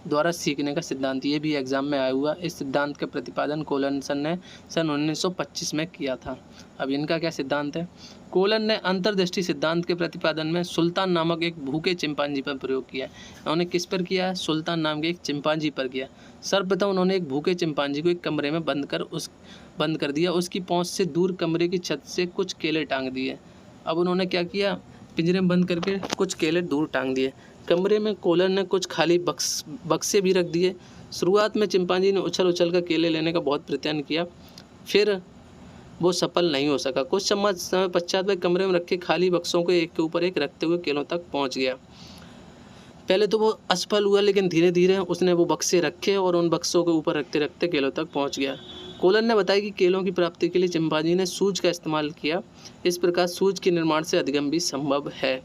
[SPEAKER 3] द्वारा सीखने का सिद्धांत। ये भी एग्जाम में आया हुआ। इस सिद्धांत का प्रतिपादन कोलनसन ने सन 1925 में किया था। अब इनका क्या सिद्धांत है? कोलन ने अंतर्दृष्टि सिद्धांत के प्रतिपादन में सुल्तान नामक एक भूखे चिंपांजी पर प्रयोग किया। उन्होंने किस पर किया है? सुल्तान नाम के एक चिंपांजी पर किया। सर्वप्रथम उन्होंने एक भूखे चिंपांजी को एक कमरे में बंद कर दिया। उसकी पहुंच से दूर कमरे की छत से कुछ केले टांग दिए। अब उन्होंने क्या किया? पिंजरे में बंद करके कुछ केले दूर टांग दिए। कमरे में कोलन ने कुछ खाली बक्से भी रख दिए। शुरुआत में चिंपांजी ने उछल कर केले लेने का बहुत प्रयत्न किया, फिर वो सफल नहीं हो सका। कुछ समय पश्चात वह कमरे में रखे खाली बक्सों को एक के ऊपर एक रखते हुए केलों तक पहुंच गया। पहले तो वो असफल हुआ, लेकिन धीरे धीरे उसने वो बक्से रखे और उन बक्सों के ऊपर रखते रखते केलों तक पहुंच गया। कोलन ने बताया कि केलों की प्राप्ति के लिए चिंपांजी ने सूज का इस्तेमाल किया। इस प्रकार सूज के निर्माण से अधिगम भी संभव है।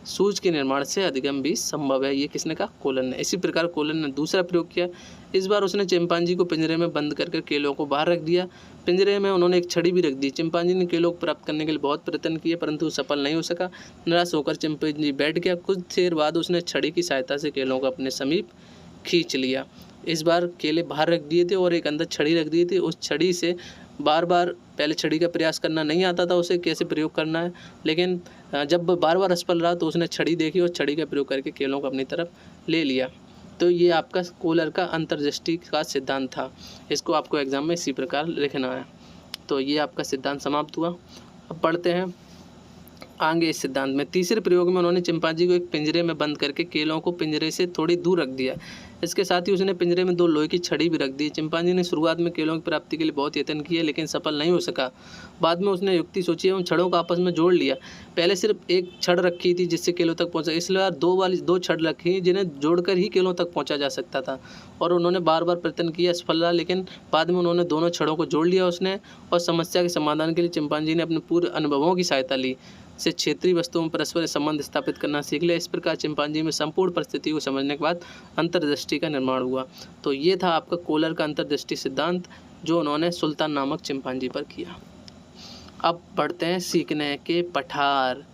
[SPEAKER 3] सूज के निर्माण से अधिगम भी संभव है। ये किसने कहा? कोलन ने। इसी प्रकार कोलन ने दूसरा प्रयोग किया। इस बार उसने चिंपांजी को पिंजरे में बंद करके केलों को बाहर रख दिया। पिंजरे में उन्होंने एक छड़ी भी रख दी। चिंपांजी ने केलों को प्राप्त करने के लिए बहुत प्रयत्न किए, परंतु सफल नहीं हो सका। निराश होकर चिंपांजी बैठ गया। कुछ देर बाद उसने छड़ी की सहायता से केलों को अपने समीप खींच लिया। इस बार केले बाहर रख दिए थे और एक अंदर छड़ी रख दी थी। उस छड़ी से बार बार, पहले छड़ी का प्रयास करना नहीं आता था उसे कैसे प्रयोग करना है, लेकिन जब बार बार असफल रहा तो उसने छड़ी देखी और छड़ी का प्रयोग करके केलों को अपनी तरफ ले लिया। तो ये आपका कोलर का अंतर्दृष्टि का सिद्धांत था। इसको आपको एग्जाम में इसी प्रकार लिखना है। तो ये आपका सिद्धांत समाप्त हुआ। अब पढ़ते हैं आगे इस सिद्धांत में। तीसरे प्रयोग में उन्होंने चिंपांजी को एक पिंजरे में बंद करके केलों को पिंजरे से थोड़ी दूर रख दिया। इसके साथ ही उसने पिंजरे में 2 लोहे की छड़ी भी रख दी। चिंपांजी ने शुरुआत में केलों की प्राप्ति के लिए बहुत यत्न किए, लेकिन सफल नहीं हो सका। बाद में उसने युक्ति सोची एवं छड़ों को आपस में जोड़ लिया। पहले सिर्फ एक छड़ रखी थी जिससे केलों तक पहुंचा, इसलिए 2 छड़ रखी जिन्हें जोड़कर ही केलों तक पहुंचा जा सकता था। और उन्होंने बार बार प्रयत्न किया, असफल रहा, लेकिन बाद में उन्होंने दोनों छड़ों को जोड़ लिया उसने। और समस्या के समाधान के लिए चिंपांजी ने अपने पूर्व अनुभवों की सहायता ली से क्षेत्रीय वस्तुओं में परस्पर संबंध स्थापित करना सीख लिया। इस प्रकार चिंपांजी में संपूर्ण परिस्थिति को समझने के बाद अंतर्दृष्टि का निर्माण हुआ। तो ये था आपका कोलर का अंतर्दृष्टि सिद्धांत, जो उन्होंने सुल्तान नामक चिंपांजी पर किया। अब बढ़ते हैं सीखने के पठार।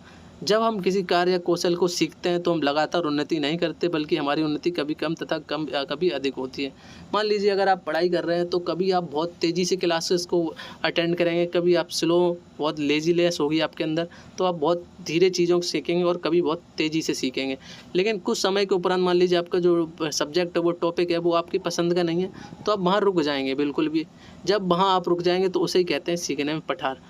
[SPEAKER 3] जब हम किसी कार्य या कौशल को सीखते हैं तो हम लगातार उन्नति नहीं करते, बल्कि हमारी उन्नति कभी कम तथा कभी अधिक होती है। मान लीजिए अगर आप पढ़ाई कर रहे हैं तो कभी आप बहुत तेज़ी से क्लासेस को अटेंड करेंगे, कभी आप स्लो, बहुत लेजीनेस होगी आपके अंदर, तो आप बहुत धीरे चीज़ों को सीखेंगे और कभी बहुत तेज़ी से सीखेंगे। लेकिन कुछ समय के उपरांत मान लीजिए आपका जो सब्जेक्ट है, वो टॉपिक है, वो आपकी पसंद का नहीं है, तो आप वहाँ रुक जाएंगे बिल्कुल भी। जब वहाँ आप रुक जाएंगे तो उसे ही कहते हैं सीखने में पठार।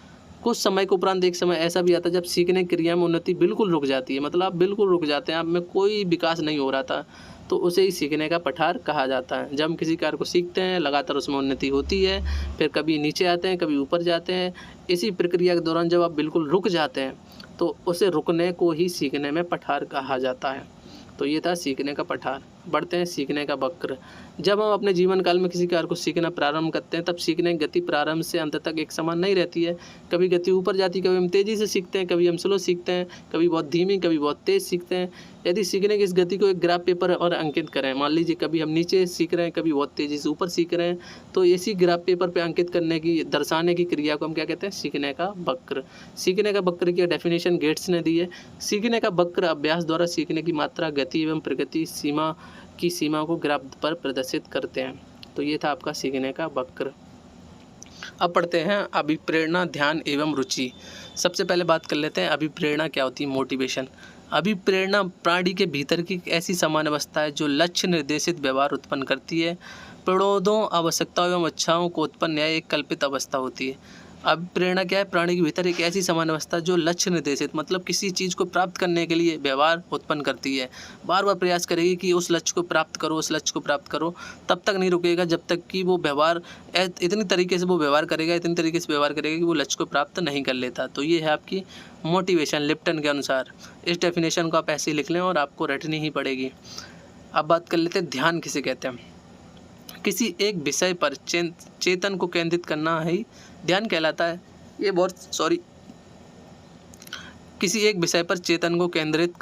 [SPEAKER 3] कुछ समय के उपरांत एक समय ऐसा भी आता है जब सीखने की क्रिया में उन्नति बिल्कुल रुक जाती है, मतलब आप बिल्कुल रुक जाते हैं, आप में कोई विकास नहीं हो रहा था, तो उसे ही सीखने का पठार कहा जाता है। जब हम किसी कार्य को सीखते हैं, लगातार उसमें उन्नति होती है, फिर कभी नीचे आते हैं, कभी ऊपर जाते हैं। इसी प्रक्रिया के दौरान जब आप बिल्कुल रुक जाते हैं तो उसे रुकने को ही सीखने में पठार कहा जाता है। तो ये था सीखने का पठार। बढ़ते हैं सीखने का वक्र। जब हम अपने जीवन काल में किसी कार्य को सीखना प्रारंभ करते हैं, तब सीखने की गति प्रारंभ से अंत तक एक समान नहीं रहती है। कभी गति ऊपर जाती है, कभी हम तेज़ी से सीखते हैं, कभी हम स्लो सीखते हैं, कभी बहुत धीमी, कभी बहुत तेज़ सीखते हैं। यदि सीखने की इस गति को एक ग्राफ पेपर और अंकित करें, मान लीजिए कभी हम नीचे सीख रहे हैं, कभी बहुत तेज़ी से ऊपर सीख रहे हैं, तो इसी ग्राफ पेपर पर अंकित करने की, दर्शाने की क्रिया को हम क्या कहते हैं? सीखने का वक्र। सीखने का वक्र की डेफिनेशन गेट्स ने दी है। सीखने का वक्र अभ्यास द्वारा सीखने की मात्रा, गति एवं प्रगति सीमा को ग्राफ पर प्रदर्शित करते हैं। तो ये था आपका सीखने का वक्र। अब पढ़ते हैं अभिप्रेरणा, ध्यान एवं रुचि। सबसे पहले बात कर लेते हैं अभिप्रेरणा क्या होती है, मोटिवेशन। अभिप्रेरणा प्राणी के भीतर की ऐसी सामान्य अवस्था है जो लक्ष्य निर्देशित व्यवहार उत्पन्न करती है। प्रबोधों, आवश्यकताओं एवं इच्छाओं को उत्पन्न न्याय एक कल्पित अवस्था होती है। अब प्रेरणा क्या है? प्राणी के भीतर एक ऐसी सामान्य अवस्था जो लक्ष्य निर्देशित, मतलब किसी चीज़ को प्राप्त करने के लिए व्यवहार उत्पन्न करती है। बार बार प्रयास करेगी कि उस लक्ष्य को प्राप्त करो, उस लक्ष्य को प्राप्त करो, तब तक नहीं रुकेगा जब तक कि वो व्यवहार इतनी तरीके से वो व्यवहार करेगा, इतनी तरीके से व्यवहार करेगा कि वो लक्ष्य को प्राप्त नहीं कर लेता। तो ये है आपकी मोटिवेशन, लिप्टन के अनुसार। इस डेफिनेशन को आप ऐसे ही लिख लें और आपको रटनी ही पड़ेगी। अब बात कर लेते हैं ध्यान किसे कहते हैं। किसी एक विषय पर चेतन को केंद्रित करना ही ध्यान कहलाता है। किसी एक विषय पर चेतना को केंद्रित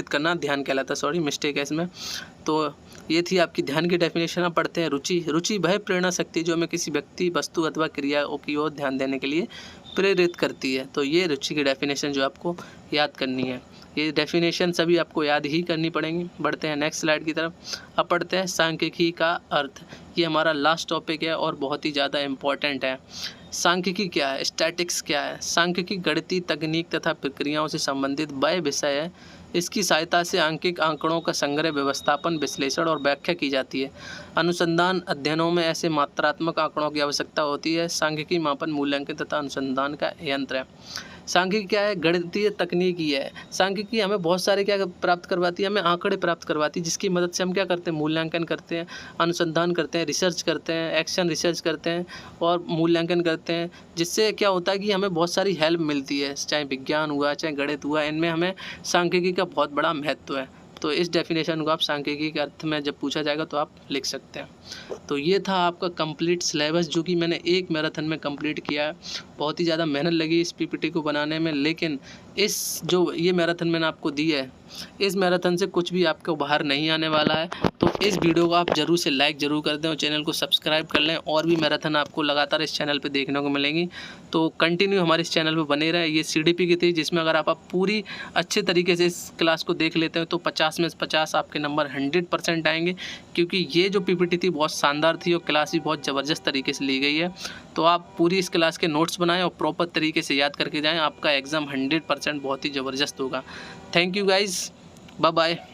[SPEAKER 3] करना ध्यान कहलाता है। मिस्टेक है इसमें। तो ये थी आपकी ध्यान की डेफिनेशन। आप पढ़ते हैं रुचि। रुचि वह प्रेरणा शक्ति जो हमें किसी व्यक्ति, वस्तु अथवा क्रियाओं की ओर ध्यान देने के लिए प्रेरित करती है। तो ये रुचि की डेफिनेशन जो आपको याद करनी है। ये डेफिनेशन सभी आपको याद ही करनी पड़ेंगी। बढ़ते हैं नेक्स्ट स्लाइड की तरफ। अब पढ़ते हैं सांख्यिकी का अर्थ। ये हमारा लास्ट टॉपिक है और बहुत ही ज़्यादा इम्पॉर्टेंट है। सांख्यिकी क्या है, स्टैटिक्स क्या है? सांख्यिकी गणितीय तकनीक तथा प्रक्रियाओं से संबंधित वह विषय है। इसकी सहायता से आंकिक आंकड़ों का संग्रह, व्यवस्थापन, विश्लेषण और व्याख्या की जाती है। अनुसंधान अध्ययनों में ऐसे मात्रात्मक आंकड़ों की आवश्यकता होती है। सांख्यिकी मापन, मूल्यांकन तथा अनुसंधान का यंत्र है। सांख्यिकी क्या है? गणितीय तकनीक ही है। सांख्यिकी हमें बहुत सारे क्या प्राप्त करवाती है, हमें आंकड़े प्राप्त करवाती है, जिसकी मदद से हम क्या करते हैं, मूल्यांकन करते हैं, अनुसंधान करते हैं, रिसर्च करते हैं, एक्शन रिसर्च करते हैं और मूल्यांकन करते हैं। जिससे क्या होता है कि हमें बहुत सारी हेल्प मिलती है, चाहे विज्ञान हुआ, चाहे गणित हुआ, इनमें हमें सांख्यिकी का बहुत बड़ा महत्व है। तो इस डेफिनेशन को आप सांख्यिकी के अर्थ में जब पूछा जाएगा तो आप लिख सकते हैं। तो ये था आपका कंप्लीट सिलेबस, जो कि मैंने एक मैराथन में कंप्लीट किया है। बहुत ही ज़्यादा मेहनत लगी इस पीपीटी को बनाने में, लेकिन इस जो ये मैराथन मैंने आपको दी है, इस मैराथन से कुछ भी आपको बाहर नहीं आने वाला है। तो इस वीडियो को आप ज़रूर से लाइक ज़रूर कर दें और चैनल को सब्सक्राइब कर लें। और भी मैराथन आपको लगातार इस चैनल पे देखने को मिलेंगी, तो कंटिन्यू हमारे इस चैनल पे बने रहें। ये सीडीपी की थी, जिसमें अगर आप पूरी अच्छे तरीके से इस क्लास को देख लेते हैं तो 50 में से 50 आपके नंबर 100% आएंगे, क्योंकि ये जो पीपीटी थी बहुत शानदार थी और क्लास भी बहुत ज़बरदस्त तरीके से ली गई है। तो आप पूरी इस क्लास के नोट्स बनाएं और प्रॉपर तरीके से याद करके जाएँ। आपका एग्ज़ाम 100% बहुत ही ज़बरदस्त होगा। Thank you guys, bye bye.